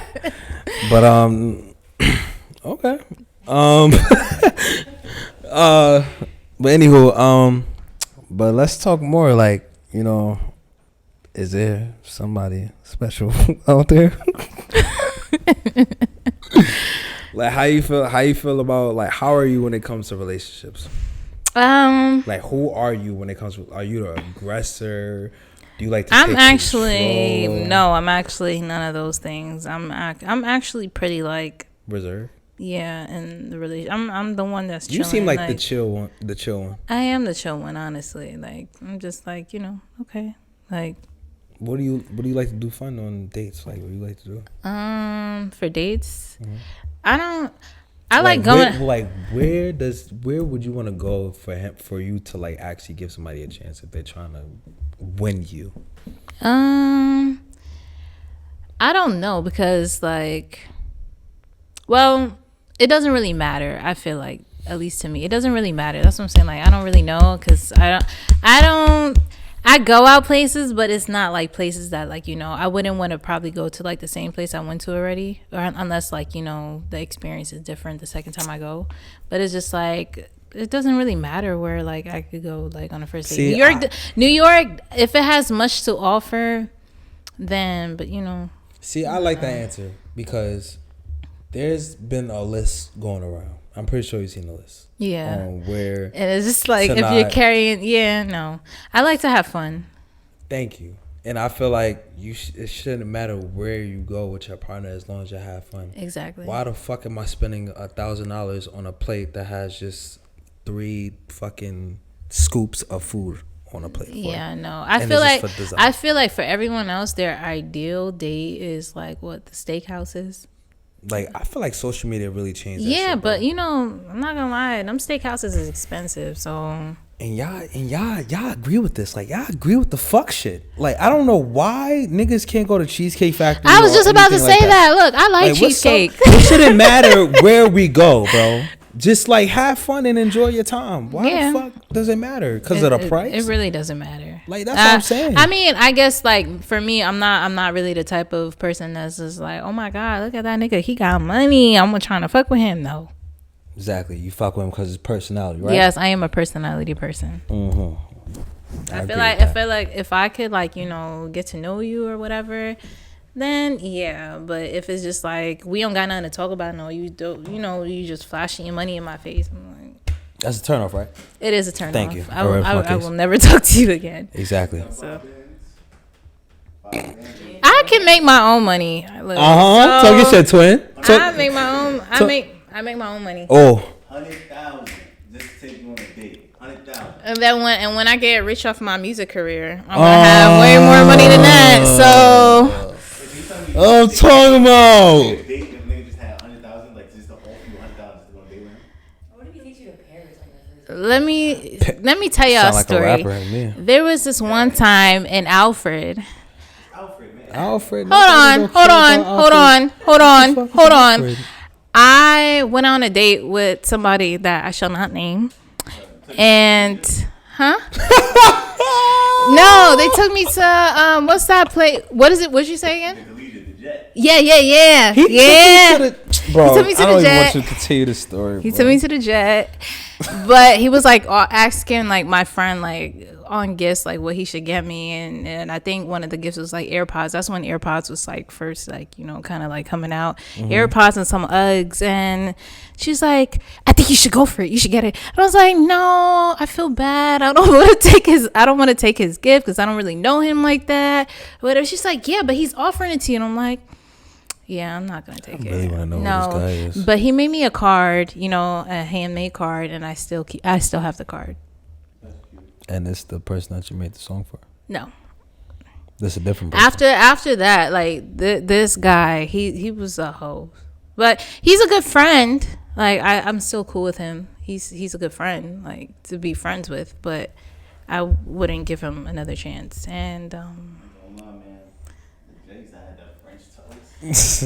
But okay. But anywho, but let's talk more. Like, is there somebody special out there? Like, how you feel about, like, how are you when it comes to relationships? Like, who are you when it comes to, are you the aggressor? Do you like to I'm take actually control? no, I'm actually none of those things. I'm actually pretty like reserved. Yeah, and the relation. I'm the one that's chilling. You seem like the chill one. The chill one. I am the chill one, honestly. Like, I'm just like, okay. Like, what do you like to do fun on dates? Like, what do you like to do? For dates, Mm-hmm. I like going. Where would you want to go for you to like actually give somebody a chance if they're trying to win you? I don't know, because like, well, it doesn't really matter. I feel like, at least to me, it doesn't really matter. That's what I'm saying. Like, I don't really know, because I go out places, but it's not like places that like, I wouldn't want to probably go to like the same place I went to already, or unless like, the experience is different the second time I go. But it's just like, it doesn't really matter where like I could go like on a first date. New York, if it has much to offer, then, but See, I like that answer, because there's been a list going around. I'm pretty sure you've seen the list. Yeah. Where and it's just like, if you're carrying, no. I like to have fun. Thank you. And I feel like it shouldn't matter where you go with your partner as long as you have fun. Exactly. Why the fuck am I spending $1,000 on a plate that has just 3 fucking scoops of food on a plate? Yeah, no. I feel like for everyone else, their ideal date is like what the steakhouse is. Like, I feel like social media really changed that yeah, shit, but I'm not gonna lie, them steakhouses is expensive, so. And y'all agree with this. Like, y'all agree with the fuck shit. Like, I don't know why niggas can't go to Cheesecake Factory. I was just about to say that. Look, I like cheesecake. It shouldn't matter where we go, bro. Just like have fun and enjoy your time. Why the fuck does it matter? Because of the price? It really doesn't matter. Like, that's what I'm saying. I mean, I guess like for me, I'm not really the type of person that's just like, oh my god, look at that nigga, he got money, I'm trying to fuck with him. No. Exactly. You fuck with him because his personality, right? Yes, I am a personality person. I feel like if I could like, you know, get to know you or whatever, then yeah. But if it's just like we don't got nothing to talk about, no, you don't, you know, you just flashing your money in my face. I'm like, that's a turnoff, right? it is a turn Thank off. you. I will never talk to you again. Exactly. So I can make my own money. So you said twin. I make my own. I make my own money. Oh. 100,000 just to take you on a date. 100,000. And then when I get rich off my music career, I'm gonna have way more money than that. So I'm talking about. Date if nigga just had 100,000, like just to offer you 100,000 to go on a date with him. What if he takes you to Paris like that? let me tell y'all a Sound like a story. rapper to me. There was this one time in Alfred. Alfred, man. Alfred. Hold on. I went on a date with somebody that I shall not name. And no, they took me to what's that place? What is it? What'd you say again? Yeah. Bro, He took me to I the don't even jet. want you to continue the story. He took me to the jet, but he was like asking like my friend like on gifts like what he should get me, and I think one of the gifts was like AirPods. That's when AirPods was like first like, you know, kind of like coming out. AirPods and some Uggs, and she's like, I think you should go for it. You should get it. And I was like, no, I feel bad. I don't want to take his gift because I don't really know him like that. Whatever. She's like, yeah, but he's offering it to you, and I'm like, yeah, I'm not gonna take it. I really want to know who this guy is. But he made me a card, you know, a handmade card, and I still have the card. And it's the person that you made the song for. No. This is a different person. After that, like this guy, he was a hoe, but he's a good friend. Like I'm still cool with him. He's a good friend, like to be friends with, but I wouldn't give him another chance. And Oh my man. Jake's had that French toast.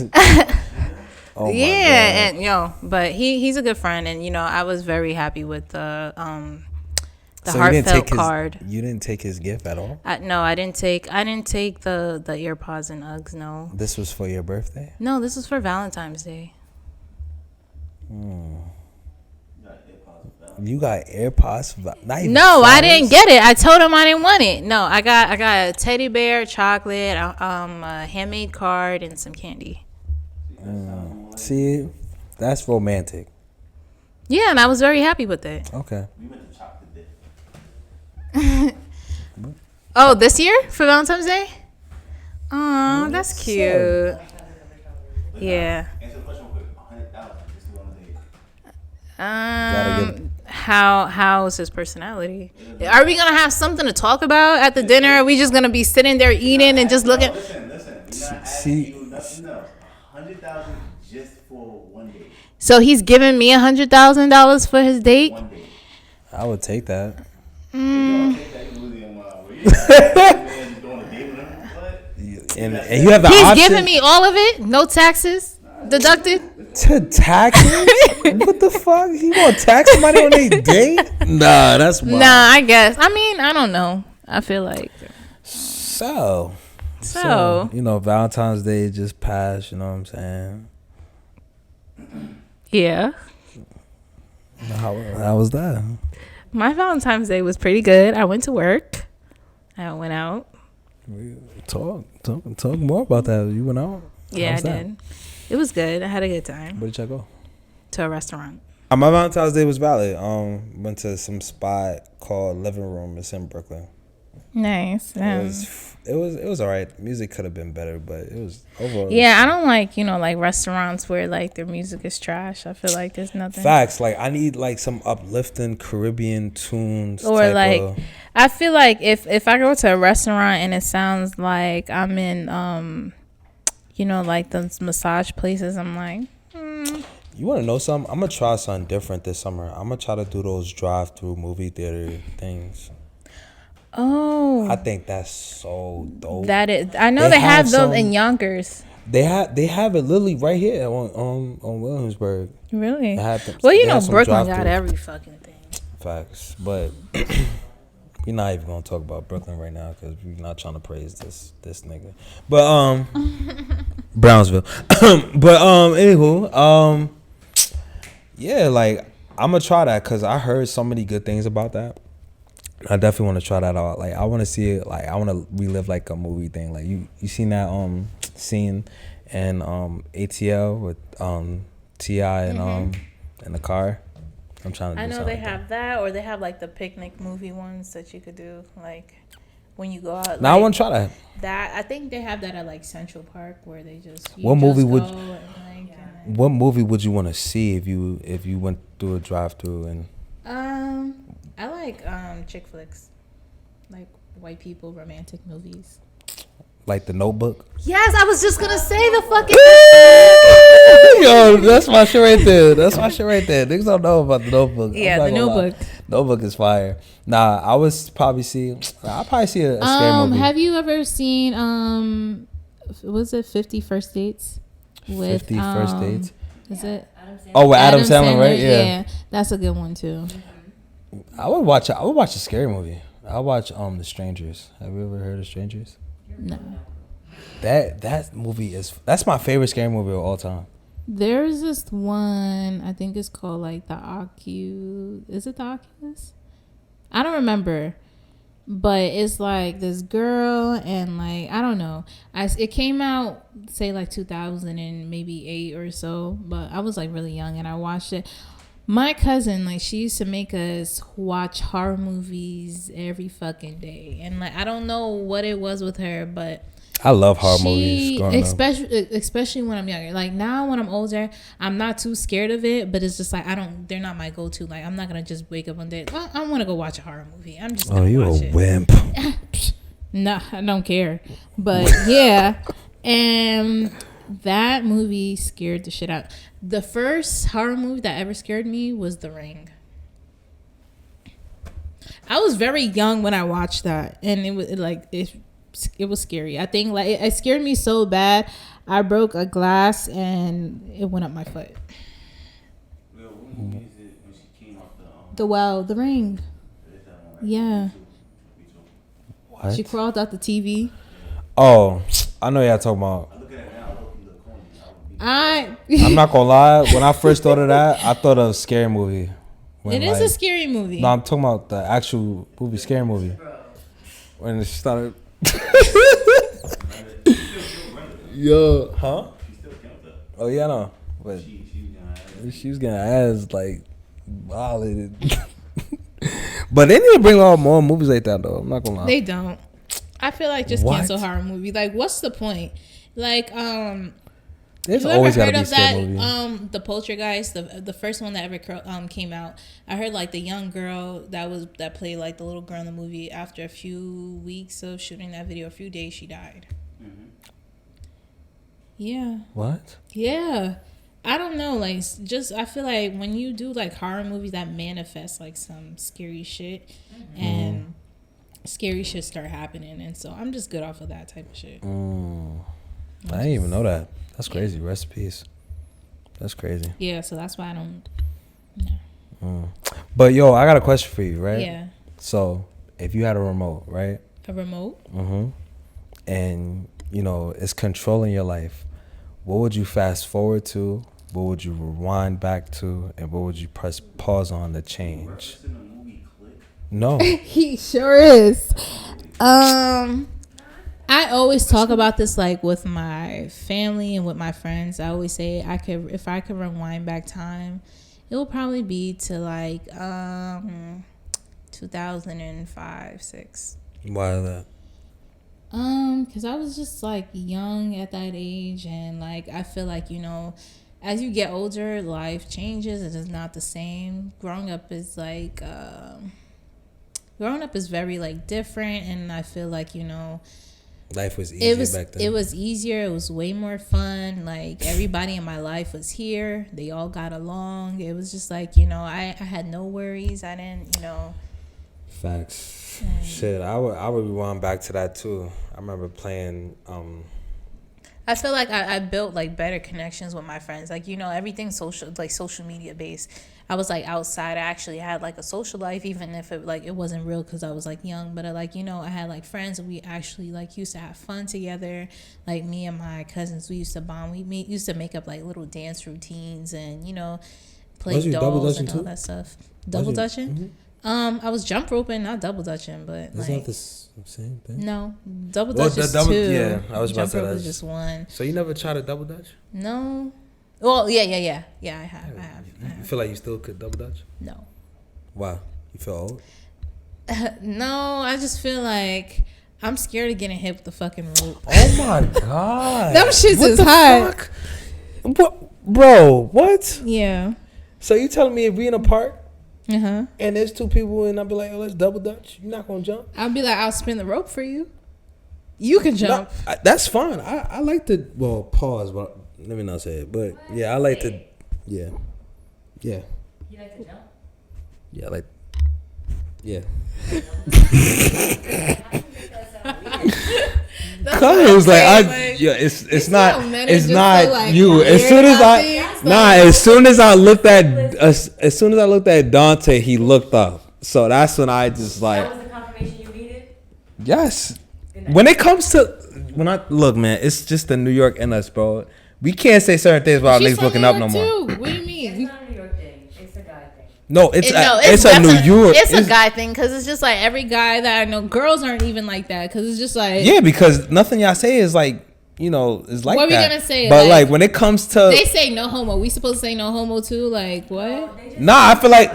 Oh my yeah, God. and but he's a good friend, and you know I was very happy with the So heartfelt card. You didn't take his gift at all? No, I didn't take the AirPods and Uggs. No, This was for your birthday? no, this was for Valentine's Day. You got AirPods? Not even No, I flowers? didn't get it. I told him I didn't want it. No, I got a teddy bear, chocolate, a handmade card, and some candy. See, that's romantic. Yeah, and I was very happy with it. Okay. We went to chocolate dip. Oh, this year for Valentine's Day? Oh, that's cute. Yeah. Answer the question real quick. 100,000 just to go on a date. Gotta get- How is his personality? Are we gonna have something to talk about at the dinner? Are we just gonna be sitting there eating and just looking? Listen. We're not See- asking you nothing else. 100,000 just for one day. So he's giving me $100,000 for his date. One day. I would take that. You don't take that, you really in my way. You just doing a date with him. What? And you have the He's option giving me all of it, no taxes deducted. to taxes? What the fuck? You want to tax somebody on their date? Nah, that's wild. Nah, I guess. I mean, I don't know. I feel like So, you know, Valentine's Day just passed, you know what I'm saying? yeah. How was that? My Valentine's Day was pretty good. I went to work. I went out. Talk more about that. You went out? Yeah, How's I that? did. It was good. I had a good time. Where did y'all go? To a restaurant. My Valentine's Day was valid. Went to some spot called Living Room. It's in Brooklyn. Nice. It was all right. Music could have been better, but it was overall. Yeah, I don't like, like restaurants where like their music is trash. I feel like there's nothing. Facts. Like I need like some uplifting Caribbean tunes. Or type like of, I feel like if I go to a restaurant and it sounds like I'm in like those massage places, I'm like, you want to know something? I'm gonna try something different this summer. I'm gonna try to do those drive-through movie theater things. oh, I think that's so dope. that is. I know They they have have those some- in Yonkers. They have it literally right here on Williamsburg. Really? They have them- Well, they have some Brooklyn got drive-through. every fucking thing. Facts, but we're not even gonna talk about Brooklyn right now because we're not trying to praise this nigga. But Brownsville. But anywho, Yeah, like I'm gonna try that because I heard so many good things about that. I definitely want to try that out. Like I want to see it. Like I want to relive like a movie thing. Like you seen that scene in ATL with Ti and in the car. I'm trying to. Do I know something they like have that, or they have like the picnic movie ones that you could do, like when you go out. Now like, I want to try that. That I think they have that at like Central Park where they just What movie would? and, What movie would you want to see if you went through a drive-through and? I like chick flicks, like white people romantic movies. Like The Notebook. Yes, I was just gonna say the fucking. Yo, that's my shit right there. That's my shit right there. Niggas don't know about The Notebook. Yeah, The Notebook. Notebook is fire. Nah, I'll probably see a scary movie. Have you ever seen was it 50 First Dates? With 50 First Dates. Is it? Oh, with Adam Sandler, right? Yeah. That's a good one too. I would watch a scary movie. I'll watch The Strangers. Have you ever heard of Strangers? No. That movie that's my favorite scary movie of all time. There's this one, I think it's called like the Oculus. Is it the Oculus? I don't remember. But it's like this girl and like, I don't know. It came out, say like 2000 and maybe 8 or so. But I was like really young and I watched it. My cousin, like, she used to make us watch horror movies every fucking day. And like, I don't know what it was with her, but I love horror movies growing up. Especially when I'm younger. Like now when I'm older, I'm not too scared of it, but it's just like they're not my go-to. Like I'm not gonna just wake up one day, well, I want to go watch a horror movie. I'm just gonna watch it. Wimp. Nah, I don't care. But yeah. And that movie scared the shit out. The first horror movie that ever scared me was The Ring. I was very young when I watched that, and it was like it was scary. I think like it scared me so bad, I broke a glass and it went up my foot. Well, what movie is it when she came off The Ring. Yeah. What? She crawled out the TV. Oh, I know y'all talking about. I look at it now, I look corny. I'm not gonna lie. When I first thought of that, I thought of a scary movie. It is a scary movie. No, I'm talking about the actual movie, scary movie. When it started. Yo, huh? Oh yeah, I know. But she was getting her ass like violated. But they need to bring out more movies like that though. I'm not gonna lie. They don't. I feel like just cancel horror movie. Like, what's the point? Like, there's you always ever gotta heard be of a that? scary movie. The Poltergeist, the first one that ever came out. I heard like the young girl that played like the little girl in the movie. After a few weeks of shooting that video, a few days, she died. Mm-hmm. Yeah. What? Yeah. I don't know. Like, just I feel like when you do like horror movies that manifest like some scary shit, and scary shit start happening, and so I'm just good off of that type of shit. I didn't even know that. That's crazy. Rest in peace. That's crazy. Yeah, so that's why I don't. No. But yo, I got a question for you, right? Yeah. So if you had a remote, right? A remote? And you know it's controlling your life, what would you fast forward to? What would you rewind back to? And what would you press pause on to change? No. He sure is. I always talk about this like with my family and with my friends. I always say if I could rewind back time, it will probably be to like 2005, 6. Why is that? Because I was just like young at that age, and like I feel like, you know, as you get older, life changes. It is not the same. Growing up is very like different, and I feel like, you know, Life was easier back then. It was easier. It was way more fun. Like everybody in my life was here. They all got along. It was just like, you know, I had no worries. I didn't, you know. Facts. Shit, I would rewind back to that too. I remember playing. I feel like I built like better connections with my friends. Like, you know, everything's social media based. I was like outside. I actually had like a social life, even if it wasn't real because I was like young. But I had like friends, and we actually like used to have fun together. Like me and my cousins, we used to bond. We used to make up like little dance routines, and you know, play Was you double dolls dutching and all too? that stuff. Double dutching? I was jump roping, not double dutching, but It's like not the same thing. no, double Well, dutch is double- 2. yeah, I was about jump to say rope is that's- just 1. So you never tried a double dutch? No. Well, yeah. I have. You feel like you still could double dutch? No. Why? You feel old? No, I just feel like I'm scared of getting hit with the fucking rope. Oh my god. Them shits What is the hot. fuck? What, bro? What? Yeah. So you telling me if we in a park Uh-huh. and there's 2 people and I'll be like, oh, let's double dutch? You're not gonna jump? I'll be like, I'll spin the rope for you. You can jump. No, that's fine. I like to, well, pause, but let me not say it. But yeah, I like to, yeah. You like to jump? Yeah, I like, yeah. Cause like it's not you. As soon as I looked at Dante, he looked up. So that's when I just like, That was the confirmation you needed? yes. When it comes to look, man, it's just the New York in us, bro. We can't say certain things without She's niggas from looking New up York no more. too. What do you mean? It's not a New York thing. It's a guy thing. No, it's a definitely- New York. It's a guy thing because it's just like every guy that I know. Girls aren't even like that because it's just like Yeah, because nothing y'all say is like, is like What we that. gonna say, But like- like when it comes to they say no homo. We supposed to say no homo too? Like what? They just I feel like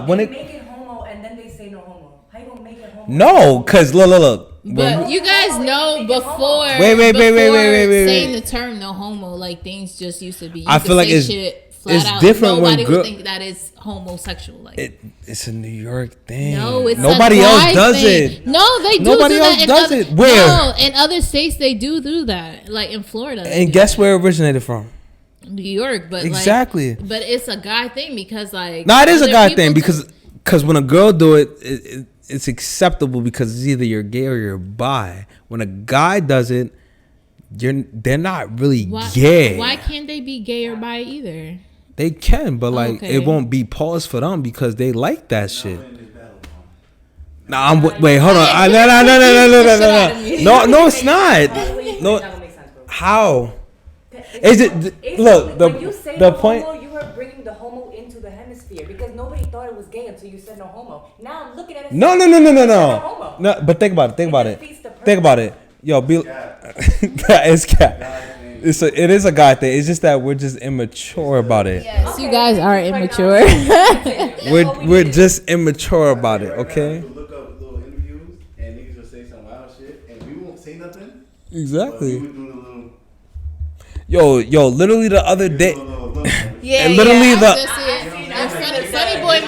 when they it make it homo and then they say no homo. How you gonna make it homo? no, cause look. But you guys know before Wait. saying the term no homo, like things just used to be. You I could feel like say it's- shit flat it's out. different when Nobody girl- would think that is homosexual. Like it's a New York thing. no, it's nobody a else guy does thing. it. No, they do. Nobody do else that in does other, it. Where? No, in other states they do that. Like in Florida. they And do guess that. where it originated from? New York, but Exactly. Like, but it's a guy thing because like. No, it is a other guy people thing do- because when a girl do it, it's acceptable because it's either you're gay or you're bi. When a guy does it, they're not really gay. Why can't they be gay or bi either? They can, but like Okay. it won't be pause for them because they like that shit. Nah, wait, hold on. No, it's not. No, It's not gonna make sense, bro. how? Is it? It's Look, when you say the no point. homo, you are bringing the homo into the hemisphere because nobody thought it was gay until you said no homo. Now I'm looking at it. No. homo. No, but think about it. Think about it. defeats the purpose. Think about it. Yo, be. It's cat. It is a guy thing. It's just that we're just immature about it. Yes, you guys are immature. We're just immature about it. Okay. We'll look up little interviews and niggas will say some wild shit and we won't say nothing. But we Exactly. would do the little, Yo, literally the other day. Yeah, And literally yeah, the- I was just saying, and funny boy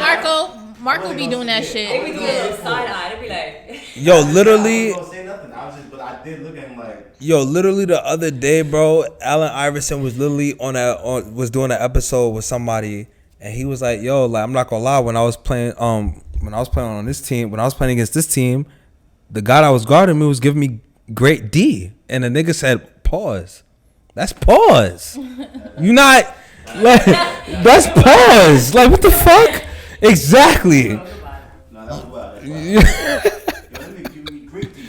Marco be doing that They shit. be doing a little side eye. They be like, Yo, I literally. wasn't gonna say nothing. But I did look at him like, Yo, literally the other day, bro, Allen Iverson was literally was doing an episode with somebody, and he was like, "Yo, like I'm not gonna lie, when I was playing on this team, when I was playing against this team, the guy that was guarding me was giving me great D, and the nigga said, pause. That's pause. You not like that's pause. Like what the fuck? Exactly. no, that was wild. Yo, let me give me great tea.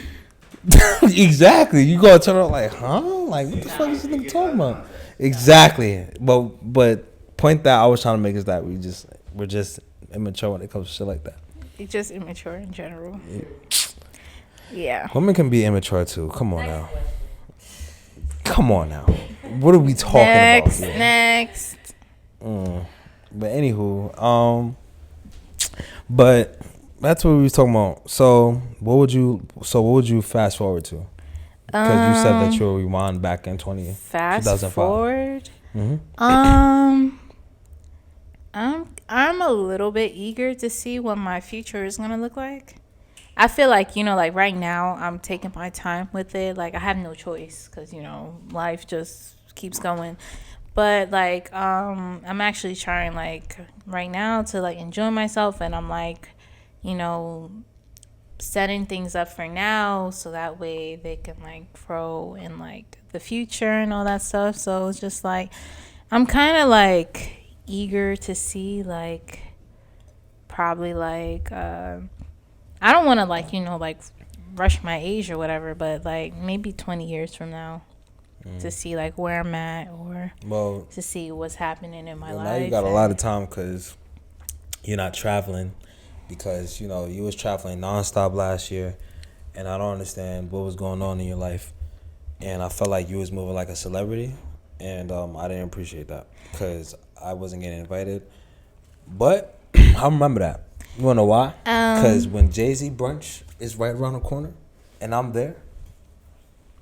Exactly. You gonna turn around like, huh? Like what the fuck is this nigga talking about? Exactly. But point that I was trying to make is that we're just immature when it comes to shit like that. You're just immature in general. Yeah. Women can be immature too. Come on now. Come on now. What are we talking Next, about here? next. But anywho, but that's what we was talking about. So what would you fast forward to? Because you said that you'll rewind back in Fast 2005. forward. Mm-hmm. I'm a little bit eager to see what my future is gonna look like. I feel like, like right now I'm taking my time with it. Like I have no choice because, life just keeps going. But like, I'm actually trying like right now to like enjoy myself, and I'm like, setting things up for now so that way they can like grow in like the future and all that stuff. So it's just like, I'm kind of like eager to see like probably like, I don't want to like, like rush my age or whatever, but like maybe 20 years from now. to see like where I'm at or Well, to see what's happening in my life. now you got a lot of time because you're not traveling, because you know you was traveling nonstop last year, and I don't understand what was going on in your life, and I felt like you was moving like a celebrity, and I didn't appreciate that because I wasn't getting invited, but I remember that. You wanna know why? Because when Jay-Z brunch is right around the corner, and I'm there,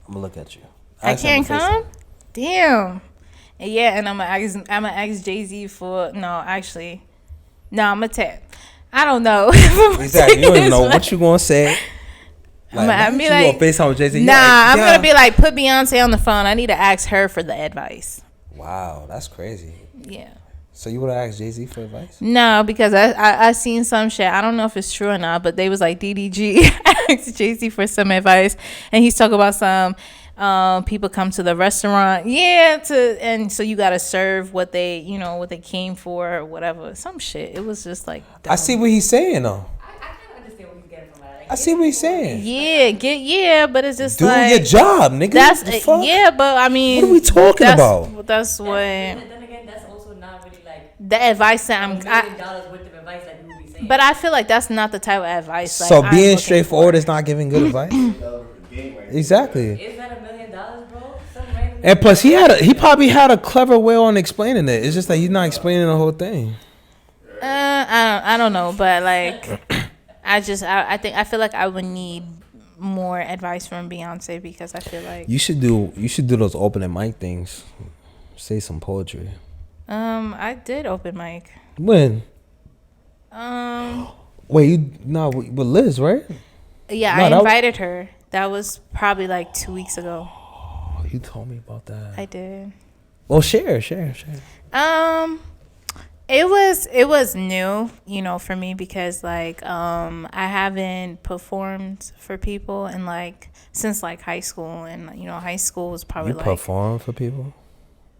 I'm gonna look at you. I can't come. Damn. Yeah, and I'm gonna ask Jay-Z for I'm gonna tap. I don't know. Exactly. You don't even know what you gonna say. Like, I'm you like, gonna FaceTime with Jay-Z? Nah, like, I'm gonna be like, put Beyonce on the phone. I need to ask her for the advice. Wow, that's crazy. Yeah. So you would have asked Jay-Z for advice? No, because I seen some shit. I don't know if it's true or not, but they was like DDG asked Jay-Z for some advice, and he's talking about some people come to the restaurant, and so you gotta serve what they came for or whatever, some shit. It was just like dumb. I see what he's saying though. I kind of understand what he's getting from that. I see what he's saying. But it's just Do like your job, nigga. that's The fuck? but I mean, What are we talking about? That's what Then again, that's also not really like the advice that $1 million worth of advice that we would be saying. but I feel like that's not the type of advice. Like, So I'm being looking straightforward for. is not giving good advice. Exactly. Is that $1 million, bro? Some random. And plus, he probably had a clever way on explaining it. It's just that he's not explaining the whole thing. I don't know, but like, I feel like I would need more advice from Beyonce because I feel like You should do those open mic things. Say some poetry. I did open mic. When? Wait, with Liz, right? Yeah, No, I that- invited her. That was probably like 2 weeks ago. Oh, you told me about that. I did. Well, share. It was new, for me because like I haven't performed for people in like since like high school, and high school was probably You perform for people?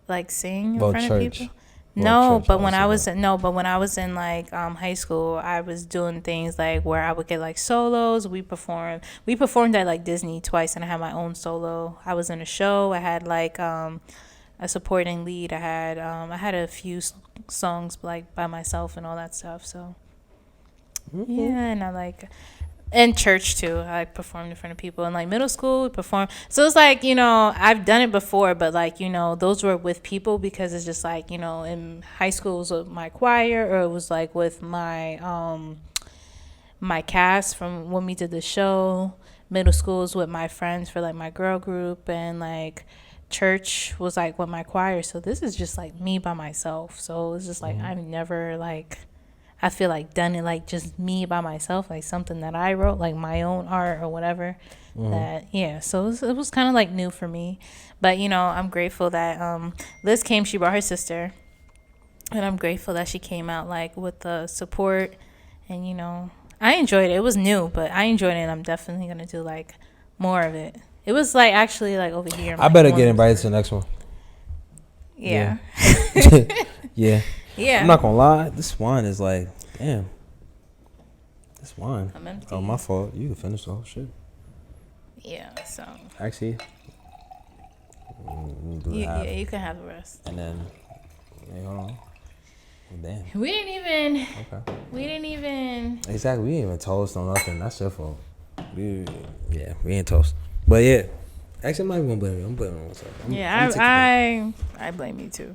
like sing in Well, front church. of people. Well, No, church, but when I obviously, was when I was in like high school, I was doing things like where I would get like solos. We performed at like Disney twice, and I had my own solo. I was in a show. I had like a supporting lead. I had a few songs like by myself and all that stuff. So yeah, and I like. In church too, I performed in front of people. In like middle school, we performed. So it's like, I've done it before, but like, those were with people because it's just like, in high school it was with my choir, or it was like with my my cast from when we did the show. Middle school was with my friends for like my girl group, and like church was like with my choir. So this is just like me by myself. So it's just like I've never like, I feel like done it like just me by myself, like something that I wrote, like my own art or whatever. So it was kind of like new for me, but I'm grateful that Liz came. She brought her sister, and I'm grateful that she came out like with the support, and I enjoyed it. It was new, but I enjoyed it, and I'm definitely gonna do like more of it. It was like actually like over here. I better get invited to the next one. Yeah. Yeah. Yeah. I'm not gonna lie. This wine is like, damn. This wine. I'm empty. Oh, my fault. You can finish the whole shit. Yeah. So. Actually, we'll do half. You can have the rest. And then, wait, hold on. Well, damn. We didn't Okay. even. Exactly. We ain't even toast on nothing. That's your fault. We ain't toast. But yeah. Actually, I'm not even gonna blame you. I'm blaming myself. I blame you too.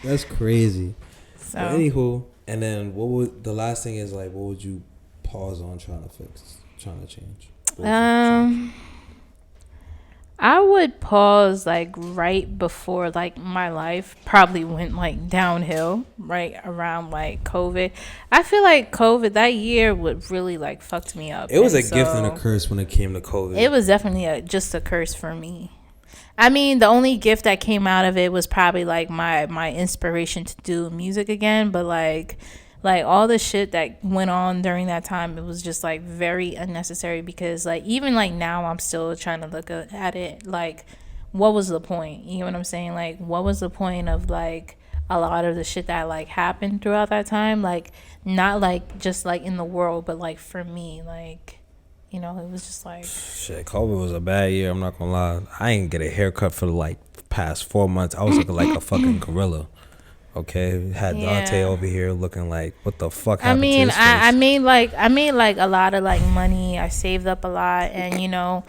That's crazy. So. But anywho, and then what would the last thing is like? What would you pause on trying to change? I would pause like right before like my life probably went like downhill right around like COVID. I feel like COVID that year would really like fucked me up. It was a gift and a curse when it came to COVID. It was definitely just a curse for me. I mean, the only gift that came out of it was probably like my inspiration to do music again, but like all the shit that went on during that time, it was just like very unnecessary because like even like now I'm still trying to look at it like what was the point? You know what I'm saying? Like what was the point of like a lot of the shit that like happened throughout that time? Like not like just like in the world, but like for me, like you know, it was just like, Shit, COVID was a bad year. I'm not gonna lie. I ain't get a haircut for like past 4 months. I was looking like a fucking gorilla. Okay, had Dante Yeah. over here looking like, what the fuck I happened to mean, his face? I made like a lot of like money. I saved up a lot, and you know,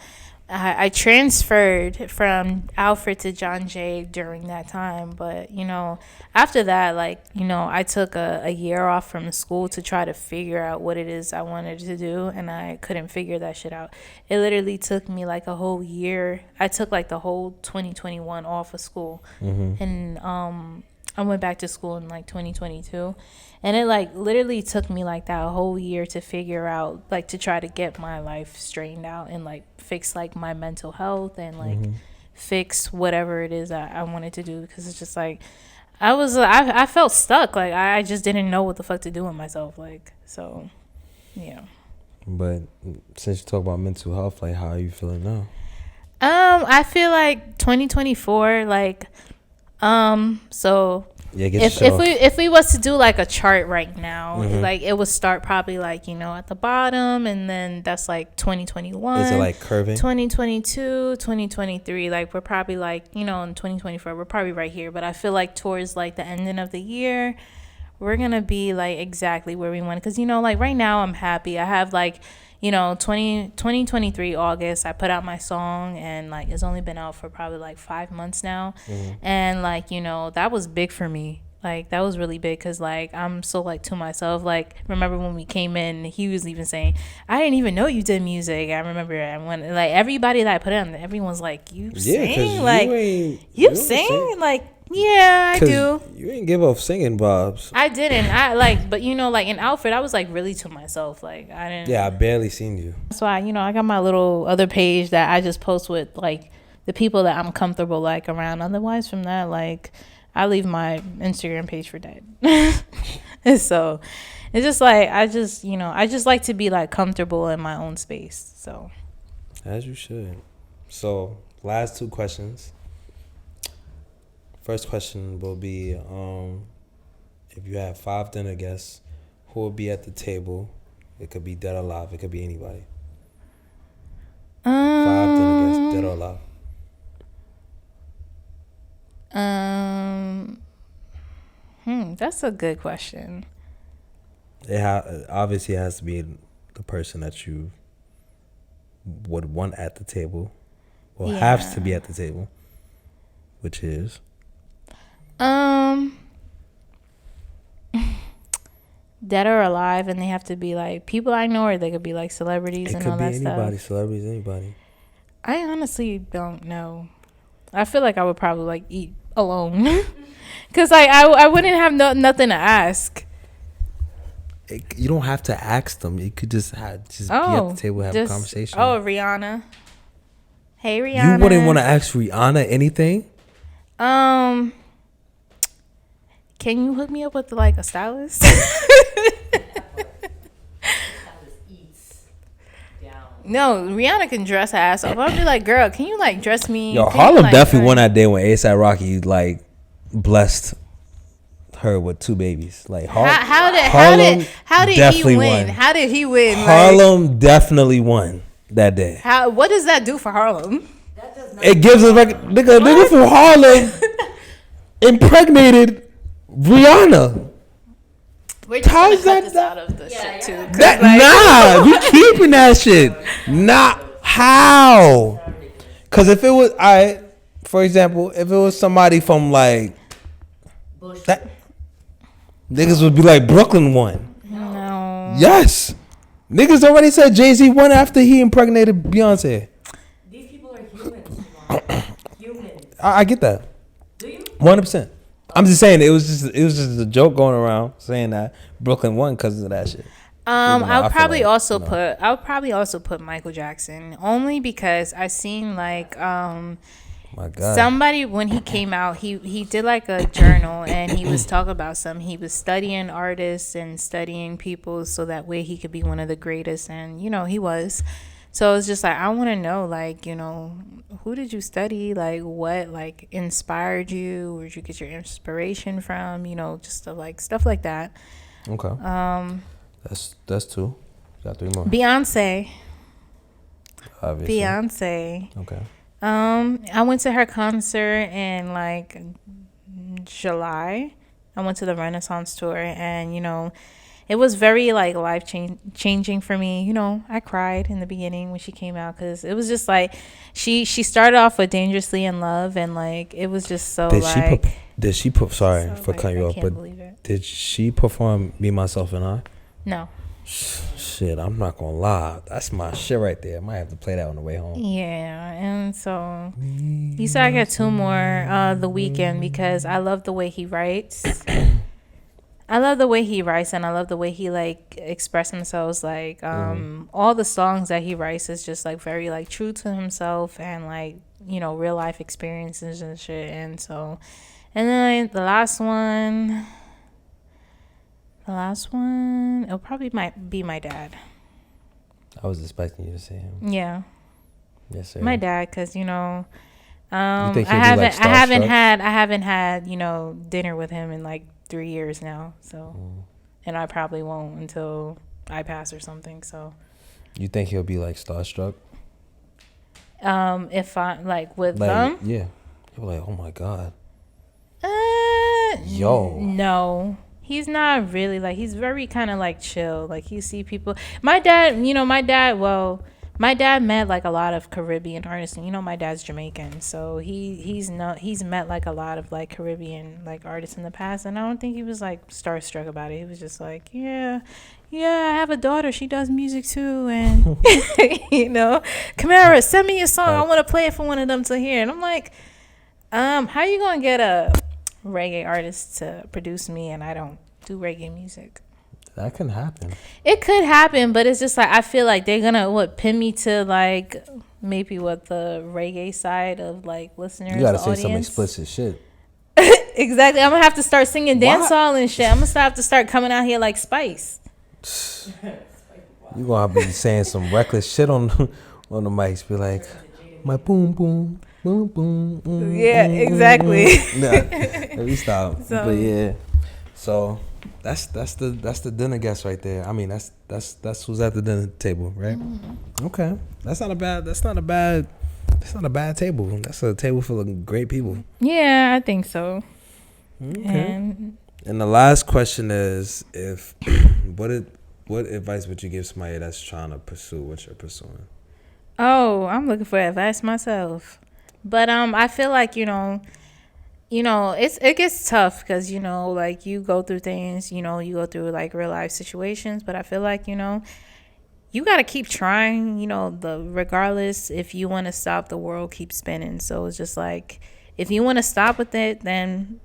I transferred from Alfred to John Jay during that time. But you know, after that, like, you know, I took a year off from school to try to figure out what it is I wanted to do, and I couldn't figure that shit out. It literally took me like a whole year. I took like the whole 2021 off of school, and I went back to school in like 2022, and it like literally took me like that whole year to figure out, like, to try to get my life straightened out and like fix like my mental health and like fix whatever it is I wanted to do, because it's just like I felt stuck. Like I just didn't know what the fuck to do with myself. Like, so yeah. But since you talk about mental health, like, how are you feeling now? I feel like 2024, like, so Yeah, get if we was to do like a chart right now, like it would start probably like, you know, at the bottom, and then that's like 2021. Is it like curving? 2022, 2023, like we're probably like, you know, in 2024 we're probably right here, but I feel like towards like the ending of the year we're gonna be like exactly where we want, because you know, like right now I'm happy. I have like, you know, 2023 August, I put out my song, and like it's only been out for probably like 5 months now. And like, you know, that was big for me. Like that was really big, because like I'm so like to myself. Like, remember when we came in, he was even saying, I didn't even know you did music. I remember when like everybody that I put on, everyone's like, you sing? Like you sing? Like, yeah, I do. You ain't give up singing, Bobs. I didn't. I like, but you know, like in Alfred, I was like really to myself. Like I didn't. Yeah, I barely seen you. That's why, you know, I got my little other page that I just post with like the people that I'm comfortable like around. Otherwise, from that, like I leave my Instagram page for dead. And so it's just like I just like to be like comfortable in my own space. So As you should. So last 2 questions. First question will be, if you have 5 dinner guests, who will be at the table? It could be dead or alive. It could be anybody. 5 dinner guests, dead or alive. That's a good question. It obviously has to be the person that you would want at the table, or has to be at the table, which is dead or alive, and they have to be like people I know, or they could be like celebrities and all that stuff. It could be anybody, celebrities, anybody. I honestly don't know. I feel like I would probably like eat alone, because like I wouldn't have nothing to ask. You don't have to ask them. You could just be at the table and have a conversation. Oh, Rihanna. Hey, Rihanna. You wouldn't want to ask Rihanna anything? Can you hook me up with like a stylist? No, Rihanna can dress her ass off. I'll be like, girl, can you like dress me? Yo, Harlem definitely won that day when A$AP Rocky like blessed her with 2 babies. Like how did he win? Won. How did he win? Harlem definitely won that day. What does that do for Harlem? It gives us like nigga from Harlem impregnated Rihanna. We're just gonna cut this out of the shit too. We keeping that shit. Nah, how? Because if it was, for example, if it was somebody from like that, niggas would be like Brooklyn won. No. Yes, niggas already said Jay-Z won after he impregnated Beyonce. These people are humans. Humans. I get that. Do you? 100%. I'm just saying it was just a joke going around saying that Brooklyn won because of that shit. I'll probably also put Michael Jackson, only because I seen like my God. somebody when he came out, he did like a journal, and he was talking about he was studying artists and studying people so that way he could be one of the greatest, and you know he was. So it's just like I want to know, like, you know, who did you study? Like, what like inspired you? Where'd you get your inspiration from? You know, just stuff like that. Okay. That's 2. Got 3 more. Beyonce. Obviously. Beyonce. Okay. I went to her concert in like July. I went to the Renaissance tour, and it was very like life changing for me. I cried in the beginning when she came out because it was just like she started off with Dangerously in Love, and like it was just so Did like. she sorry so, for like, cutting you I off, can't but believe it. did she perform Me, Myself, and I? No. Shit, I'm not gonna lie. That's my shit right there. I might have to play that on the way home. Yeah, and so you said I got two more. The Weeknd, because I love the way he writes. I love the way he writes, and I love the way he like express himself. Like all the songs that he writes is just like very like true to himself and like real life experiences and shit. And so, and then the last one, it'll probably might be my dad. I was expecting you to say him. Yeah. Yes, sir. My dad, because I I haven't had dinner with him in like 3 years now. So, and I probably won't until I pass or something. So, you think he'll be like starstruck? if I like with them, yeah, he'll be like, oh my god, no. He's not really like, he's very kind of like chill. Like you see people, my dad met like a lot of Caribbean artists, and my dad's Jamaican, so he's met like a lot of like Caribbean like artists in the past, and I don't think he was like starstruck about it. He was just like, yeah, I have a daughter, she does music too, and Kimarah, send me a song, I want to play it for one of them to hear. And I'm like, how you gonna get a reggae artist to produce me, and I don't do reggae music? that can happen. It could happen, but it's just like I feel like they're gonna pin me to like maybe the reggae side of like listeners. You gotta the say audience. some explicit shit. Exactly. I'm gonna have to start singing dancehall and shit. I'm gonna have to start coming out here like Spice. You gonna be saying some reckless shit on the mics. Be like, my boom boom boom boom. Yeah, exactly. Nah, we stop. So- But yeah, so that's the dinner guest right there. I mean, that's who's at the dinner table, right? Mm-hmm. Okay, that's not a bad table. That's a table full of great people. Yeah, I think so. Okay. And the last question is, if what advice would you give somebody that's trying to pursue what you're pursuing? Oh, I'm looking for advice myself. But I feel like, it gets tough because, like you go through things, you go through like real life situations. But I feel like, you got to keep trying, regardless. If you want to stop, the world keeps spinning. So it's just like, if you want to stop with it, then,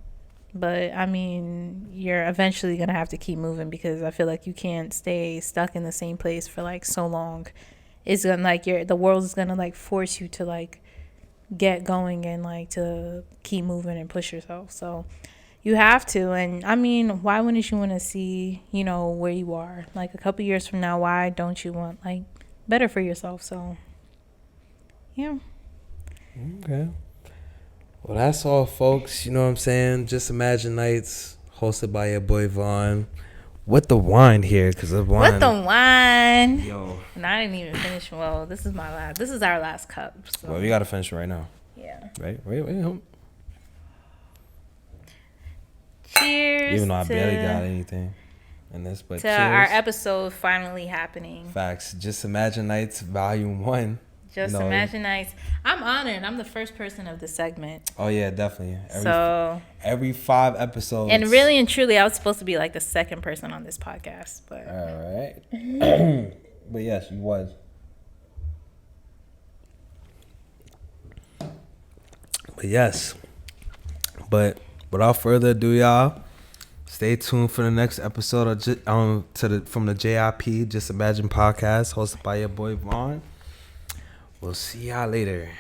but I mean, you're eventually going to have to keep moving, because I feel like you can't stay stuck in the same place for like so long. It's gonna like the world is gonna like force you to like get going and like to keep moving and push yourself. So you have to. And I mean, why wouldn't you want to see, where you are like a couple years from now? Why don't you want like better for yourself? So yeah. Okay. Well, that's all, folks. You know what I'm saying? Jus Imagine Nights, hosted by your boy Vaughn. With the wine here, because the wine. With the wine. Yo. And I didn't even finish. Well, this is our last cup. So. Well, we gotta finish it right now. Yeah. Right? Wait. Cheers. Even though I barely got anything in this, but to cheers. our episode finally happening. Facts. Jus Imagine Nights, Volume 1. Just Imagine Nights. I'm honored. I'm the first person of this segment. Oh yeah, definitely. Every 5 episodes. And really and truly, I was supposed to be like the second person on this podcast, but All right. But yes, you was. But yes. But without further ado, y'all, stay tuned for the next episode of from the JIP Jus Imagine podcast, hosted by your boy Vaughn. We'll see y'all later.